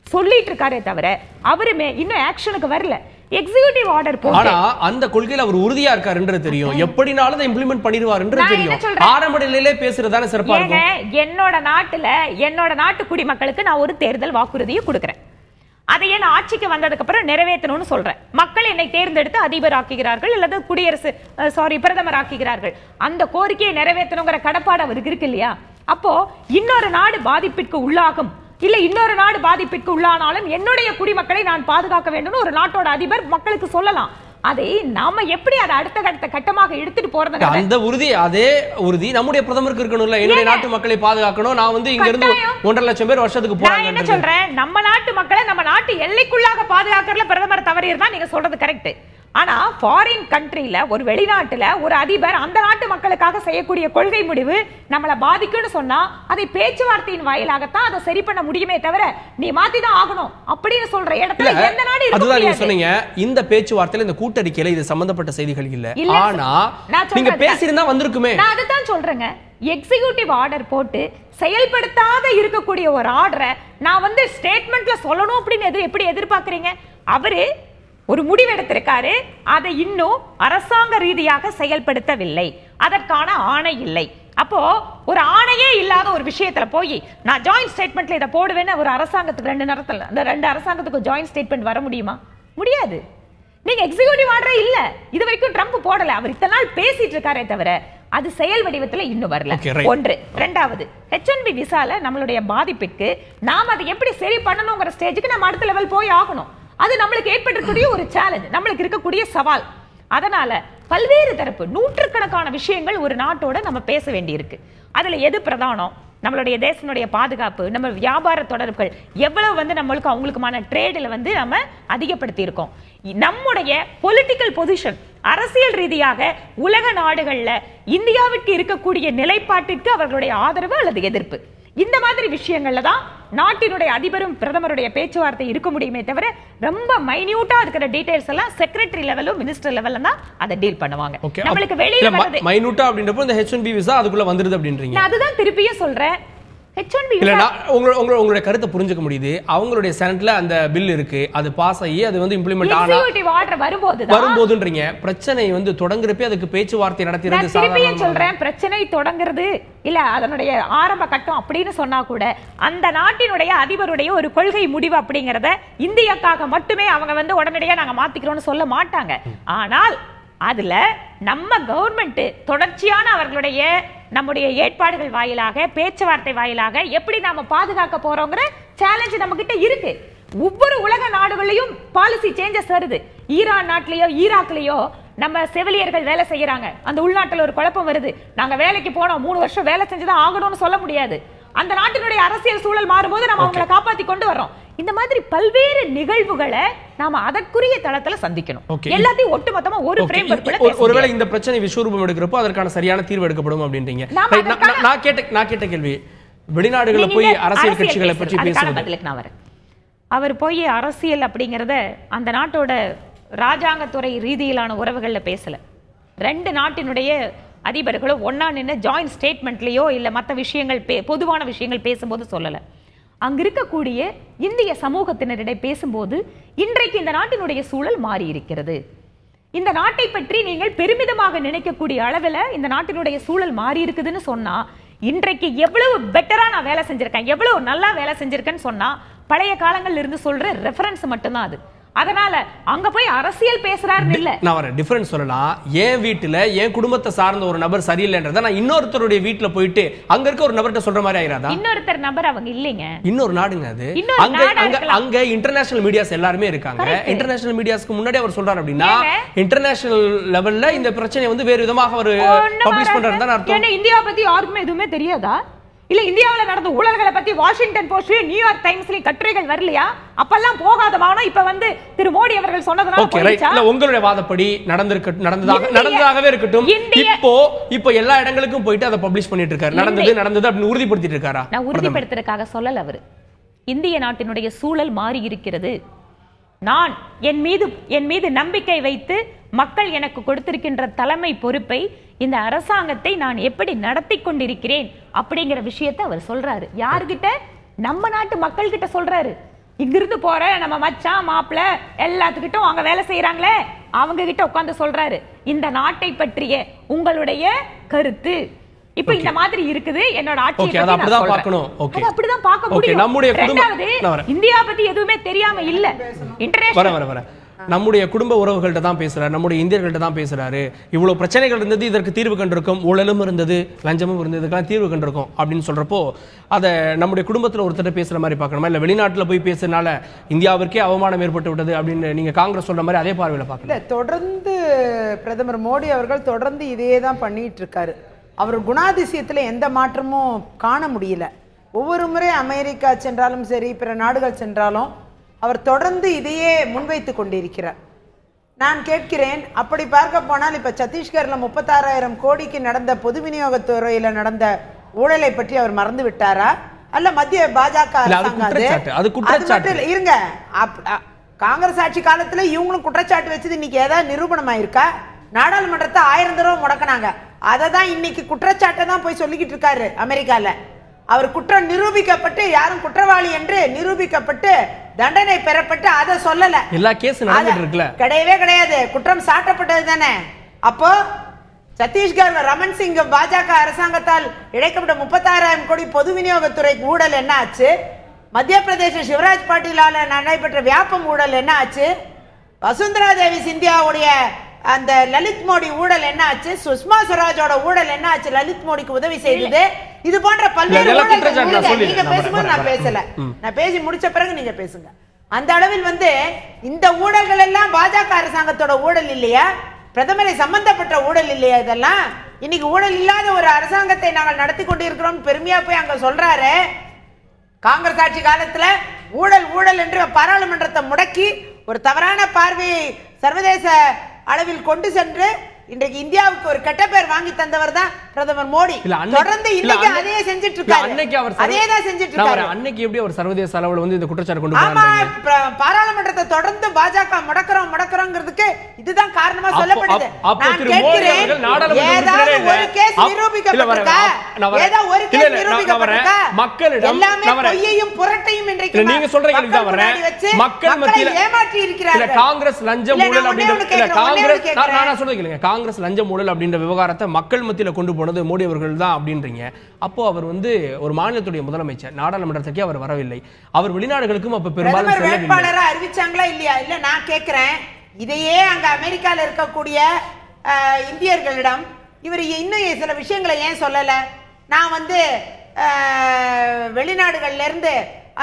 சொல்லிட்டு இருக்காரே தவிர அவருமே இன்னும் ஆக்ஷனுக்கு வரல. எக்ஸிகியூட்டிவ் ஆர்டர் போட்டு அந்த கொள்கையில அவர் உறுதியா இருக்காருன்றது தெரியும், எப்படினாலும் அதை இம்ப்ளிமெண்ட் பண்ணிடுவாருன்றது தெரியும். ஆரம்ப நிலையிலே பேசுறதானே சிறப்பா இருக்கும். என்னோட நாட்டு குடிமக்களுக்கு நான் ஒரு தேர்தல் வாக்குறுதியை கொடுக்கிறேன், அதையே நான் ஆட்சிக்கு வந்ததுக்கு அப்புறம் நிறைவேற்றணும்னு சொல்றேன். மக்கள் என்னை தேர்ந்தெடுத்து அதிபர் ஆக்குகிறார்கள் அல்லது பிரதமர் ஆக்குகிறார்கள். அந்த கோரிக்கையை நிறைவேற்றணுங்கிற கடப்பாடு அவருக்கு இருக்கு இல்லையா? அப்போ இன்னொரு நாடு பாதிப்பிற்கு உள்ளாகும், இல்ல இன்னொரு நாடு பாதிப்பிற்கு உள்ளானாலும் என்னுடைய குடிமக்களை நான் பாதுகாக்க வேண்டும் ஒரு நாட்டோட அதிபர் மக்களுக்கு சொல்லலாம். அதை நாம எப்படி அதை அடுத்த கட்டமாக எடுத்துட்டு போறது? அந்த உறுதி, அதே உறுதி நம்முடைய பிரதமருக்கு இருக்கணும்ல. என்னுடைய நாட்டு மக்களை பாதுகாக்கணும், நான் வந்து இங்க இருந்து 1.5 லட்சம் பேர் வருஷத்துக்கு போறாங்க. என்ன சொல்றேன், நம்ம நாட்டு மக்களை நம்ம நாட்டு எல்லைக்குள்ளாக பாதுகாக்கிறதுல பிரதமர் தவறியதான் நீங்க சொல்றது கரெக்ட். ஆனா ஃபாரின் கண்ட்ரில, ஒரு வெளிநாட்டுல ஒரு அதிபர் அந்த நாட்டு மக்களுக்காக செய்யக்கூடிய கொள்கை முடிவு நம்மள பாதிக்கும்னு சொன்னா அதை பேச்சுவார்த்தையின் வாயிலாகத்தான் அதை சரி பண்ண முடியுமே தவிர நீ மாத்திதான் ஆகணும் அப்படின்னு சொல்ற இடத்துல எந்த நாடு இருக்க முடியாது. நீங்க சொன்னீங்க இந்த பேச்சுவார்த்தையில, இந்த கூட்டறிக்கையில இது சம்பந்தப்பட்ட செய்திகள் இல்ல, ஆனா நீங்க பேசியிருந்தா வந்திருக்குமே. நான் அதுதான் சொல்றேங்க. எக்ஸிகியூட்டிவ் ஆர்டர் போட்டு செயல்படுத்தாத இருக்கக்கூடிய ஒரு ஆர்டரை நான் வந்து ஸ்டேட்மெண்ட்ல சொல்லணும் அப்படின்னு எப்படி எதிர்பார்க்கறீங்க? அவரு ஒரு முடிவு எடுத்திருக்காரு, அதை இன்னும் அரசாங்க ரீதியாக செயல்படுத்தவில்லை, அதற்கான ஆணை இல்லை. அப்போ ஒரு ஆணையே இல்லாத ஒரு விஷயத்துல போய் நான் ஜாயிண்ட் ஸ்டேட்மெண்ட்ல இதை போடுவேன்னு ஒரு அரசாங்கத்துக்கு ரெண்டு அரசாங்கத்துக்கு ஜாயிண்ட் ஸ்டேட்மெண்ட் வர முடியுமா? முடியாது. நீங்க எக்ஸிகியூட்டிவ் ஆர்டரே இல்ல, இது வரைக்கும் ட்ரம்ப் போடல. அவர் இத்தனை நாள் பேசிட்டு இருக்காரே தவிர அது செயல் வடிவத்துல இன்னும் வரல. ஒன்று. ரெண்டாவது, H1B விசால நம்மளுடைய பாதிப்புக்கு நாம அதை எப்படி சரி பண்ணணுங்கிற ஸ்டேஜுக்கு நம்ம அடுத்த லெவல் போய் ஆகணும். அது நம்மளுக்கு ஏற்பட்டிருக்கக்கூடிய ஒரு சேலஞ்ச், நம்மளுக்கு இருக்கக்கூடிய சவால். அதனால பல்வேறு தரப்பு நூற்றுக்கணக்கான விஷயங்கள் ஒரு நாட்டோட நம்ம பேச வேண்டி இருக்கு. அதுல எது பிரதானம்? நம்மளுடைய தேசனுடைய பாதுகாப்பு, நம்ம வியாபார தொடர்புகள் எவ்வளவு வந்து நம்மளுக்கு அவங்களுக்குமான ட்ரேடில் வந்து நம்ம அதிகப்படுத்தி இருக்கோம். நம்முடைய பொலிட்டிக்கல் பொசிஷன், அரசியல் ரீதியாக உலக நாடுகள்ல இந்தியாவிற்கு இருக்கக்கூடிய நிலைப்பாட்டிற்கு அவர்களுடைய ஆதரவு அல்லது எதிர்ப்பு, இந்த மாதிரி விஷயங்கள்ல தான் நாட்டினுடைய அதிபரும் பிரதமருடைய பேச்சுவார்த்தை இருக்க முடியுமே தவிர ரொம்ப மைன்யூட்டா இருக்கிற டீடைல்ஸ் எல்லாம் செக்ரட்டரி லெவலும் மினிஸ்டர் லெவல்ல தான் அதை டீல் பண்ணுவாங்க. நம்மளுக்கு வெளியில வருது மைன்யூட்டா அப்படின்றப்போ இந்த H1B விசா அதுக்குள்ள வந்துருது அப்படின்றீங்க. நான் அதுதான் திருப்பியும் சொல்றேன். H1B உங்களுடைய கருத்தை புரிஞ்சுக்க முடியுது. அவங்களுடைய செனட்ல அந்த பில் இருக்கு, அது பாஸ் ஆகி அது வந்து இம்ப்ளிமெண்ட் ஆனா ஆர்டர் வரும்போதுன்றீங்க. பிரச்சனை வந்து தொடங்குறப்ப அதுக்கு பேச்சுவார்த்தை நடத்துறது சாதாரண சொல்றேன். பிரச்சனை தொடங்குறது இல்ல அதனுடைய ஆரம்ப கட்டம் அப்படின்னு சொன்னா கூட அந்த நாட்டினுடைய அதிபருடைய ஒரு கொள்கை முடிவு அப்படிங்கறத இந்தியாக்காக மட்டுமே அவங்க வந்து உடனடியா நாங்க மாத்திக்கிறோம்னு சொல்ல மாட்டாங்க. ஆனால் அதுல நம்ம கவர்மெண்ட் தொடர்ச்சியான அவர்களுடைய நம்முடைய ஏற்பாடுகள் வாயிலாக பேச்சுவார்த்தை வாயிலாக எப்படி நாம பாதுகாக்க போறோங்கிற சேலஞ்ச் நம்ம கிட்ட இருக்கு. ஒவ்வொரு உலக நாடுகளையும் பாலிசி சேஞ்சஸ் வருது. ஈரான் நாட்டிலேயோ ஈராக்லயோ நம்ம செவிலியர்கள் வேலை செய்யறாங்க, அந்த உள்நாட்டில் ஒரு குழப்பம் வருது, நாங்க வேலைக்கு போனோம் 3 வருஷம் வேலை செஞ்சுதான் ஆகணும்னு சொல்ல முடியாது. அந்த நாட்டினுடைய அரசியல் சூழல் மாறும்போது நம்ம அவங்களை காப்பாத்தி கொண்டு வரோம். இந்த மாதிரி பல்வேறு நிகழ்வுகளை நாம அதற்குரிய தளத்துல சந்திக்கணும். எல்லாத்தையும் ஒட்டுமொத்தமா ஒரு ஃப்ரேம்வொர்க்ல ஒருவேளை இந்த பிரச்சனை விஸ்வரூபம் எடுக்கிறப்போ அதற்கான சரியான தீர்வு எடுக்கப்படும் அப்படின்றீங்க. நான் கேட்ட கேள்வி, வெளிநாடுகளில் போய் அரசியல் கட்சிகளை பற்றி பேசுவது, அவர் போய் அரசியல் அப்படிங்கறத அந்த நாட்டோட ராஜாங்கத்துறை ரீதியிலான உறவுகள்ல பேசல. 2 நாட்டினுடைய அதிபர்களும் ஒன்னா நின்று ஜாயிண்ட் ஸ்டேட்மெண்ட்லயோ இல்ல மற்ற விஷயங்கள் பொதுவான விஷயங்கள் பேசும்போது சொல்லல. அங்க இருக்கக்கூடிய இந்திய சமூகத்தினரிடையே பேசும்போது இன்றைக்கு இந்த நாட்டினுடைய சூழல் மாறி இருக்கிறது, இந்த நாட்டை பற்றி நீங்கள் பெருமிதமாக நினைக்கக்கூடிய அளவில் இந்த நாட்டினுடைய சூழல் மாறி இருக்குதுன்னு சொன்னா, இன்றைக்கு எவ்வளவு பெட்டரா நான் வேலை செஞ்சிருக்கேன், எவ்வளவு நல்லா வேலை செஞ்சிருக்கேன்னு சொன்னா பழைய காலங்கள்ல இருந்து சொல்ற ரெஃபரன்ஸ் மட்டும்தான் அது. அதனால அங்க போய் அரசியல் பேசுறாருன்னு இல்ல. நான் ஒரு டிஃபரன்ஸ் சொல்லலாம். என் வீட்டுல என் குடும்பத்தை சார்ந்த ஒரு நபர் சரியில்லைன்றத நான் இன்னொருத்தருடைய வீட்டுல போயிட்டு அங்க இருக்க ஒரு நபர்கிட்ட சொல்ற மாதிரி ஆயிராதா? இன்னொருத்தர் நபர் அவங்க இல்லைங்க, இன்னொரு நாடுங்க அது. அங்க இன்டர்நேஷனல் மீடியாஸ் எல்லாருமே இருக்காங்க. இன்டர்நேஷனல் மீடியாஸ்க்கு முன்னாடி அவர் சொல்றாரு அப்படின்னா இன்டர்நேஷனல் லெவல்ல இந்த பிரச்சனை வந்து வேறு விதமாக அவர் பப்ளிஷ் பண்றாருன்னு தான் அர்த்தம். இந்தியாவை பத்தி யாருக்குமே எதுவுமே தெரியாதா? இல்ல இந்தியாவில் நடந்த ஊழல்களை பத்தி வாஷிங்டன் போஸ்ட், நியூயார்க் டைம்ஸ்லயும் கட்டுரைகள் வரலையா? அப்பெல்லாம் போகாதவானோ இப்ப வந்து திரு மோடி அவர்கள் சொன்னதுனால உங்களுடைய வாதப்படி நடந்ததாகவே இருக்கட்டும். இப்போ எல்லா இடங்களுக்கும் போயிட்டு அதை பப்ளிஷ் பண்ணிட்டு இருக்காரு. நடந்தது அப்படின்னு உறுதிப்படுத்திட்டு இருக்காரா? நான் உறுதிப்படுத்துறதுக்காக சொல்லல. அவரு இந்திய நாட்டினுடைய சூழல் மாறி இருக்கிறது, நான் என் மீது நம்பிக்கை வைத்து மக்கள் எனக்கு கொடுத்திருக்கின்ற தலைமை பொறுப்பை, இந்த அரசாங்கத்தை நான் எப்படி நடத்தி கொண்டிருக்கிறேன் அப்படிங்கிற விஷயத்தை அவர் சொல்றாரு. யாருகிட்ட? நம்ம நாட்டு மக்கள் கிட்ட சொல்றாரு. இங்கிருந்து போற நம்ம மச்சான் மாப்பிள்ள எல்லாத்துக்கிட்டும் அவங்க வேலை செய்யறாங்களே அவங்க கிட்ட உட்கார்ந்து சொல்றாரு, இந்த நாட்டை பற்றிய உங்களுடைய கருத்து இப்ப இந்த மாதிரி இருக்குது, என்னோட ஆட்சி அப்படிதான் பார்க்கணும். அப்படிதான் பார்க்க முடியும். இந்தியா பத்தி எதுவுமே தெரியாம இல்ல. இன்டர்நேஷனல் நம்முடைய குடும்ப உறவுகள்கிட்ட தான் பேசுறாரு, நம்முடைய இந்தியர்கள்ட்ட தான் பேசுறாரு. இவ்வளவு பிரச்சனைகள் இருந்தது, இதற்கு தீர்வு கண்டிருக்கும், ஊழலும் இருந்தது, லஞ்சமும் இருந்தது, இதுக்கெல்லாம் தீர்வு கண்டிருக்கும் அப்படின்னு சொல்றப்போ அதை நம்முடைய குடும்பத்தில் ஒருத்தர் பேசுற மாதிரி பார்க்கணுமா, இல்ல வெளிநாட்டுல போய் பேசுறதுனால இந்தியாவிற்கே அவமானம் ஏற்பட்டு விட்டது அப்படின்னு நீங்க காங்கிரஸ் சொல்ற மாதிரி அதே பார்வையில பார்க்கணும்? தொடர்ந்து பிரதமர் மோடி அவர்கள் தொடர்ந்து இதே தான் பண்ணிட்டு இருக்காரு. அவர் குணாதிசயத்துல எந்த மாற்றமும் காண முடியல. ஒவ்வொரு முறை அமெரிக்கா சென்றாலும் சரி, பிற நாடுகள் சென்றாலும் அவர் தொடர்ந்து இதையே முன்வைத்து கொண்டிருக்கிறார். நான் கேட்கிறேன், அப்படி பார்க்க போனால் இப்ப சத்தீஸ்கர்ல 36,000 கோடிக்கு நடந்த பொது விநியோகத்துறையில நடந்த ஊழலை பற்றி அவர் மறந்து விட்டாரா? அல்ல மத்திய பாஜக அரசாங்கம் இருங்க, காங்கிரஸ் ஆட்சி காலத்துல இவங்களும் குற்றச்சாட்டு வச்சது இன்னைக்கு ஏதாவது நிரூபணமாயிருக்கா? நாடாளுமன்றத்தை 1000 தடவை முடக்கினாங்க. அதை தான் இன்னைக்கு குற்றச்சாட்டை தான் போய் சொல்லிக்கிட்டு இருக்காரு அமெரிக்கால. அவர் குற்றம் நிரூபிக்கப்பட்டு யாரும் குற்றவாளி என்று நிரூபிக்கப்பட்டு தண்டனை பெறப்பட்டு அதை சொல்லல. எல்லா கேஸ் நடந்துட்டு இருக்குல, கிடையவே கிடையாது, குற்றம் சாட்டப்பட்டது தானே. அப்போ சத்தீஸ்கர் ரமன் சிங் பாஜக அரசாங்கத்தால் இழைக்கப்பட்ட 36,000 கோடி பொது விநியோகத்துறை ஊழல் என்ன ஆச்சு? மத்திய பிரதேச சிவராஜ் பாட்டீலால நடைபெற்ற வியாபம் ஊழல் என்ன ஆச்சு? வசுந்தரா தேவி சிந்தியாவுடைய அந்த லலித் மோடி ஊழல் என்ன ஆச்சு? சுஷ்மா ஸ்வராஜோட ஊழல் என்ன ஆச்சு? லலித் மோடிக்கு உதவி செய்தது. இது போன்ற பல்வேறு நீங்க பேசும்போது நான் பேசல, நான் பேசி முடிச்ச பிறகு நீங்க பேசுங்க. அந்த அளவில் வந்து இந்த ஊழல்கள் எல்லாம் பாஜக அரசாங்கத்தோட ஊழல் இல்லையா? பிரதமரை சம்பந்தப்பட்ட ஊழல் இல்லையா? இதெல்லாம் இன்னைக்கு ஊழல் இல்லாத ஒரு அரசாங்கத்தை நாங்கள் நடத்தி கொண்டிருக்கிறோம் பெருமையா போய் அங்க சொல்றாரு. காங்கிரஸ் ஆட்சி காலத்துல ஊழல் ஊழல் என்று பாராளுமன்றத்தை முடக்கி ஒரு தவறான பார்வையை சர்வதேச அளவில் கொண்டு சென்று இன்றைக்கு இந்தியாவுக்கு ஒரு கெட்ட பேர் வாங்கி தந்தவர் தான் பிரதமர் மோடி. தொடர்ந்து இன்னைக்கு அதே செஞ்சிட்டு இருக்காரு. அதே தான் செஞ்சிட்டு இருக்காரு. அன்னைக்கு எப்படி அவர் சர்வதேச அளவுல வந்து இந்த குற்றச்சாட்டு கொண்டு வந்தாங்க? பாராளுமன்றத்தை தொடர்ந்து பாஜக முடக்கறோம்ங்கிறதுக்கு இதுதான் காரணமா சொல்லப்படுது. நான் கேட்கிறேன், ஏதாவது ஒரு கேஸ் நிரூபிக்கப்பட்டிருக்கா? ஏதாவது ஒரு கேஸ் நிரூபிக்கப்பட்டிருக்கா? மக்களிடம் எல்லாமே பொய்யையும் புரட்டையும் இன்றைக்கு நீங்க சொல்றீங்க இத வர மக்கள் மத்தியில ஏமாற்றி இருக்கிறார்கள். காங்கிரஸ் லஞ்சம் ஊழல் அப்படிங்கற காங்கிரஸ் நான் சொல்றேன் கேளுங்க, காங்கிரஸ் லஞ்சம் ஊழல் அப்படின்ற விவகாரத்தை மக்கள் மத்தியில கொண்டு போனது மோடி அவர்கள் தான் அப்படின்றீங்க. அப்போ அவர் வந்து ஒரு மாநிலத்துடைய முதலமைச்சர், நாடாளுமன்றத்துக்கே அவர் வரவில்லை. அவர் வெளிநாடுகளுக்கும் அப்ப பெரும்பாலும் வேட்பாளரை அறிவிச்சாங்களா இல்லையா? இல்ல நான் கேட்கிறேன், இதையே அங்க அமெரிக்கால இருக்கக்கூடிய இந்தியர்களிடம் இவர் இன்னும் சில விஷயங்களை ஏன் சொல்லலை? நான் வந்து வெளிநாடுகள்ல இருந்து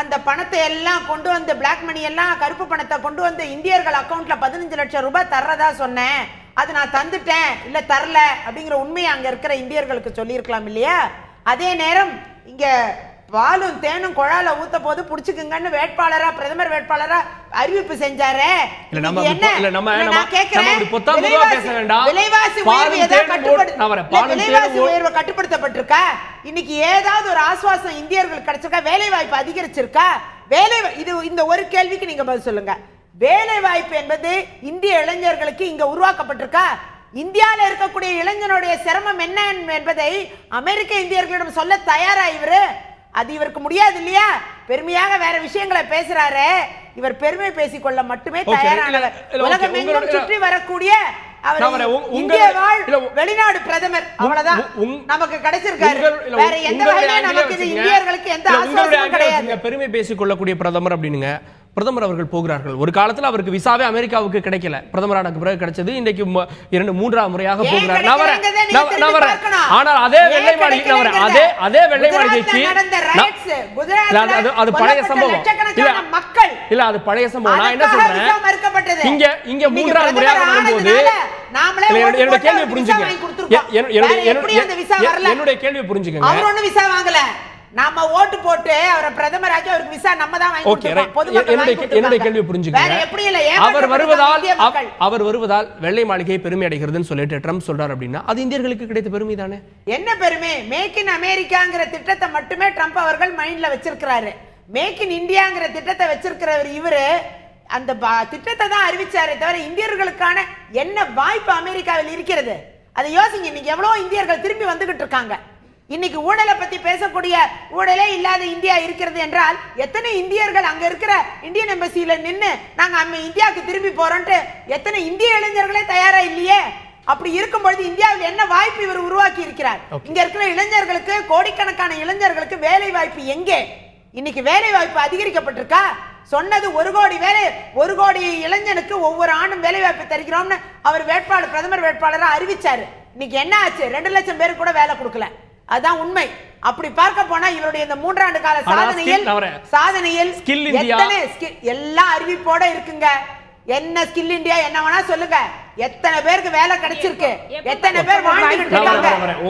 அந்த பணத்தை எல்லாம் கொண்டு வந்து பிளாக் மணி எல்லாம் கருப்பு பணத்தை கொண்டு வந்து இந்தியர்கள் அக்கௌண்ட்ல 15 லட்சம் ரூபாய் தர்றதா சொன்னேன், அது நான் தந்துட்டேன் இல்ல தரல அப்படிங்கிற உண்மையை அங்க இருக்கிற இந்தியர்களுக்கு சொல்லியிருக்கலாம் இல்லையா? அதே நேரம் இங்க பாலும் தேனும் குழால ஊத்த போது புடிச்சுக்குங்கன்னு வேட்பாளரா பிரதமர் வேட்பாளரா அறிவிப்பு செஞ்சாரே. விலைவாசி உயர்வு கட்டுப்படுத்தப்பட்டிருக்கா? இன்னைக்கு ஏதாவது ஒரு ஆசுவாசம் இந்தியர்கள் கிடைச்சிருக்கா? வேலை வாய்ப்பு அதிகரிச்சிருக்கா? இந்த ஒரு கேள்விக்கு நீங்க பதில் சொல்லுங்க. வேலை வாய்ப்பு என்பது இந்திய இளைஞர்களுக்கு இங்க உருவாக்கப்பட்டிருக்கா? இந்தியாவில் இருக்கக்கூடிய இளைஞனுடைய சிரமம் என்ன என்பதை அமெரிக்க இந்தியர்களிடம் சொல்ல தயாரா இவரு? அது இவருக்கு முடியாது இல்லையா? பெருமையாக வேற விஷயங்களை பேசுறாரு. இவர் பெருமை பேசிக்கொள்ள மட்டுமே தயாரானவர். உலகமெங்கும் சுற்றி வரக்கூடிய இந்திய வாழ் வெளிநாடு பிரதமர் அவ்வளவுதான் நமக்கு கிடைச்சிருக்காரு. வேற எந்த வகையிலும் நமக்கு இந்தியர்களுக்கு எந்த ஆசையும் கிடையாது. பெருமை பேசிக்கொள்ளக்கூடிய பிரதமர் அப்படின்னுங்க. பிரதமர் அவர்கள் போகிறார்கள். ஒரு காலத்துல அவருக்கு விசாவே அமெரிக்காவுக்கு கிடைக்கல, பிரதமரான பிறகு கிடைச்சது. இன்றைக்கு 2-3ஆம் முறையாக போகிறார். ஆனால் அதே வெள்ளை மாளிகை அதே வெள்ளை மாளிகைக்கு அது பழைய சம்பவம் இல்ல, அது பழைய சம்பவம். நான் என்ன சொல்றேன், இங்க 3ஆவது முறையாக வரும்போது என்னுடைய கேள்வியை புரிஞ்சுக்க, என்னுடைய கேள்வியை புரிஞ்சுக்கங்க. அவர் ஒண்ணு விசா வாங்கல, நாம ஓட்டு போட்டு அவரை பிரதமராக்கி அவருக்கு விசா நம்ம தான் வாங்கி கொடுத்தோம். என்னுடைய கேள்வி புரிஞ்சுக்கங்க. அவர் வருவதால் வெள்ளை மாளிகை பெருமை அடைகிறதுன்னு சொல்லிட்டு ட்ரம்ப் சொல்றாரு அப்படின்னா அது இந்தியர்களுக்கு கிடைத்த பெருமை தானே? என்ன பெருமை? மேக் இன் அமெரிக்காங்கிற திட்டத்தை மட்டுமே ட்ரம்ப் அவர்கள் மைண்ட்ல வச்சிருக்கிறாரு. மேக் இன் இந்தியாங்கிற திட்டத்தை வச்சிருக்கிறவர் இவரு அந்த திட்டத்தை தான் அறிவிச்சாரே தவிர இந்தியர்களுக்கான என்ன வாய்ப்பு அமெரிக்காவில் இருக்கிறது அதை யோசிங்க. இன்னைக்கு எவ்வளவு இந்தியர்கள் திரும்பி வந்துகிட்டு இருக்காங்க. இன்னைக்கு ஊழலை பத்தி பேசக்கூடிய ஊழலே இல்லாத இந்தியா இருக்கிறது என்றால் எத்தனை இந்தியர்கள் அங்க இருக்கிற இந்தியன் எம்பசியில நின்று நாங்க இந்தியாவுக்கு திரும்பி போறோம்ட்டு எத்தனை இந்திய இளைஞர்களே தயாரா இல்லையே? அப்படி இருக்கும்பொழுது இந்தியாவில் என்ன வாய்ப்பு இவர் உருவாக்கி இருக்கிறார்? இங்க இருக்கிற இளைஞர்களுக்கு, கோடிக்கணக்கான இளைஞர்களுக்கு வேலை வாய்ப்பு எங்கே? இன்னைக்கு வேலை வாய்ப்பு அதிகரிக்கப்பட்டிருக்கா? சொன்னது 1 கோடி இளைஞனுக்கு ஒவ்வொரு ஆண்டும் வேலை வாய்ப்பு தருகிறோம்னு அவர் பிரதமர் வேட்பாளரா அறிவிச்சாரு. இன்னைக்கு என்ன ஆச்சு? 2 லட்சம் பேருக்கு கூட வேலை கொடுக்கல. அதான் உண்மை. அப்படி பார்க்க போனா இவருடைய இந்த 3 ஆண்டு கால சாதனையில் எல்லா அறிவிப்போட இருக்குங்க. என்ன ஸ்கில் இந்தியா என்ன வேணா சொல்லுங்க. எத்தனை பேருக்கு வேலை கிடைச்சிருக்கு? எத்தனை பேர் வாழ்ந்துகிட்டு இருக்காங்க?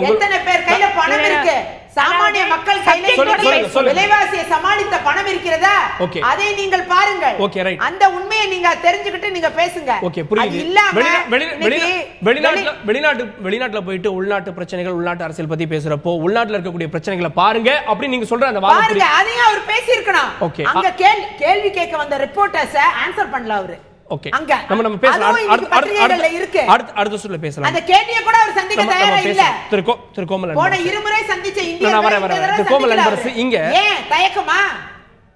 எத்தனை பேர் கையில பணம் இருக்கு? சாமானிய மக்கள் கையில விலைவாசியை சமாளித்த பணம் இருக்கிறதா? அதை நீங்கள் பாருங்கள். அந்த உண்மையை நீங்க தெரிஞ்சுக்கிட்டு நீங்க பேசுங்க. வெளிநாட்டுல போயிட்டு உள்நாட்டு பிரச்சனைகள், உள்நாட்டு அரசியல் பத்தி பேசுறப்போ உள்நாட்டுல இருக்கக்கூடிய பிரச்சனைகளை பாருங்க அப்படி நீங்க சொல்ற அந்த வாதம் அதையும் அவர் பேசியிருக்கணும். அங்க கேள்வி கேட்க வந்த ரிப்போர்ட்டர்ஸ் ஆன்சர் பண்ணல அவரு. ஓகே, நம்ம பேசலாம். அடுத்த சொல்ல பேசலாம். அந்த கேள்வியை கூட அவர் சந்திக்க தயாரா இல்ல. திரு கோமல் போன இருமுறை சந்திச்ச இந்தியர்கள் கோமல் அன்பரசு இங்க ஏன் தயக்கமா?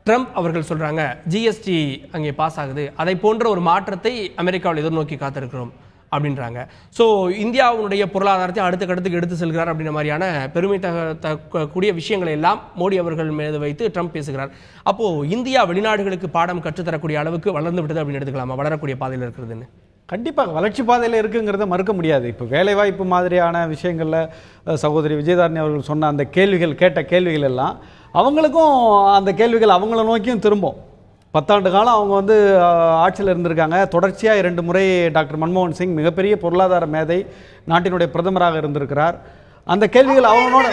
ட்ரம்ப் அவர்கள் சொல்றாங்க ஜிஎஸ்டி அங்கே பாஸ் ஆகுது, அதை போன்ற ஒரு மாற்றத்தை அமெரிக்காவில் எதிர்நோக்கி காத்திருக்கிறோம் அப்படின்றாங்க. ஸோ இந்தியாவுடைய பொருளாதாரத்தை அடுத்த கட்டத்துக்கு எடுத்து செல்கிறார் அப்படின்ற மாதிரியான பெருமை கூடிய விஷயங்களை எல்லாம் மோடி அவர்கள் மீது வைத்து ட்ரம்ப் பேசுகிறார். அப்போ இந்தியா வெளிநாடுகளுக்கு பாடம் கற்றுத்தரக்கூடிய அளவுக்கு வளர்ந்து விட்டது அப்படின்னு எடுத்துக்கலாமா? வளரக்கூடிய பாதையில் இருக்கிறதுன்னு கண்டிப்பாக வளர்ச்சி பாதையில் இருக்குங்கிறத மறுக்க முடியாது. இப்போ வேலைவாய்ப்பு மாதிரியான விஷயங்களில் சகோதரி விஜயதாரணி அவர்கள் சொன்ன அந்த கேட்ட கேள்விகள் எல்லாம் அவங்களுக்கும் அந்த கேள்விகள் அவங்கள நோக்கியும் திரும்பும். 10 ஆண்டு காலம் அவங்க வந்து ஆட்சியில் இருந்திருக்காங்க. தொடர்ச்சியாக 2 முறை டாக்டர் மன்மோகன் சிங் மிகப்பெரிய பொருளாதார மேதை, நாட்டினுடைய பிரதமராக இருந்திருக்கிறார். அந்த கேள்விகள் அவங்களோட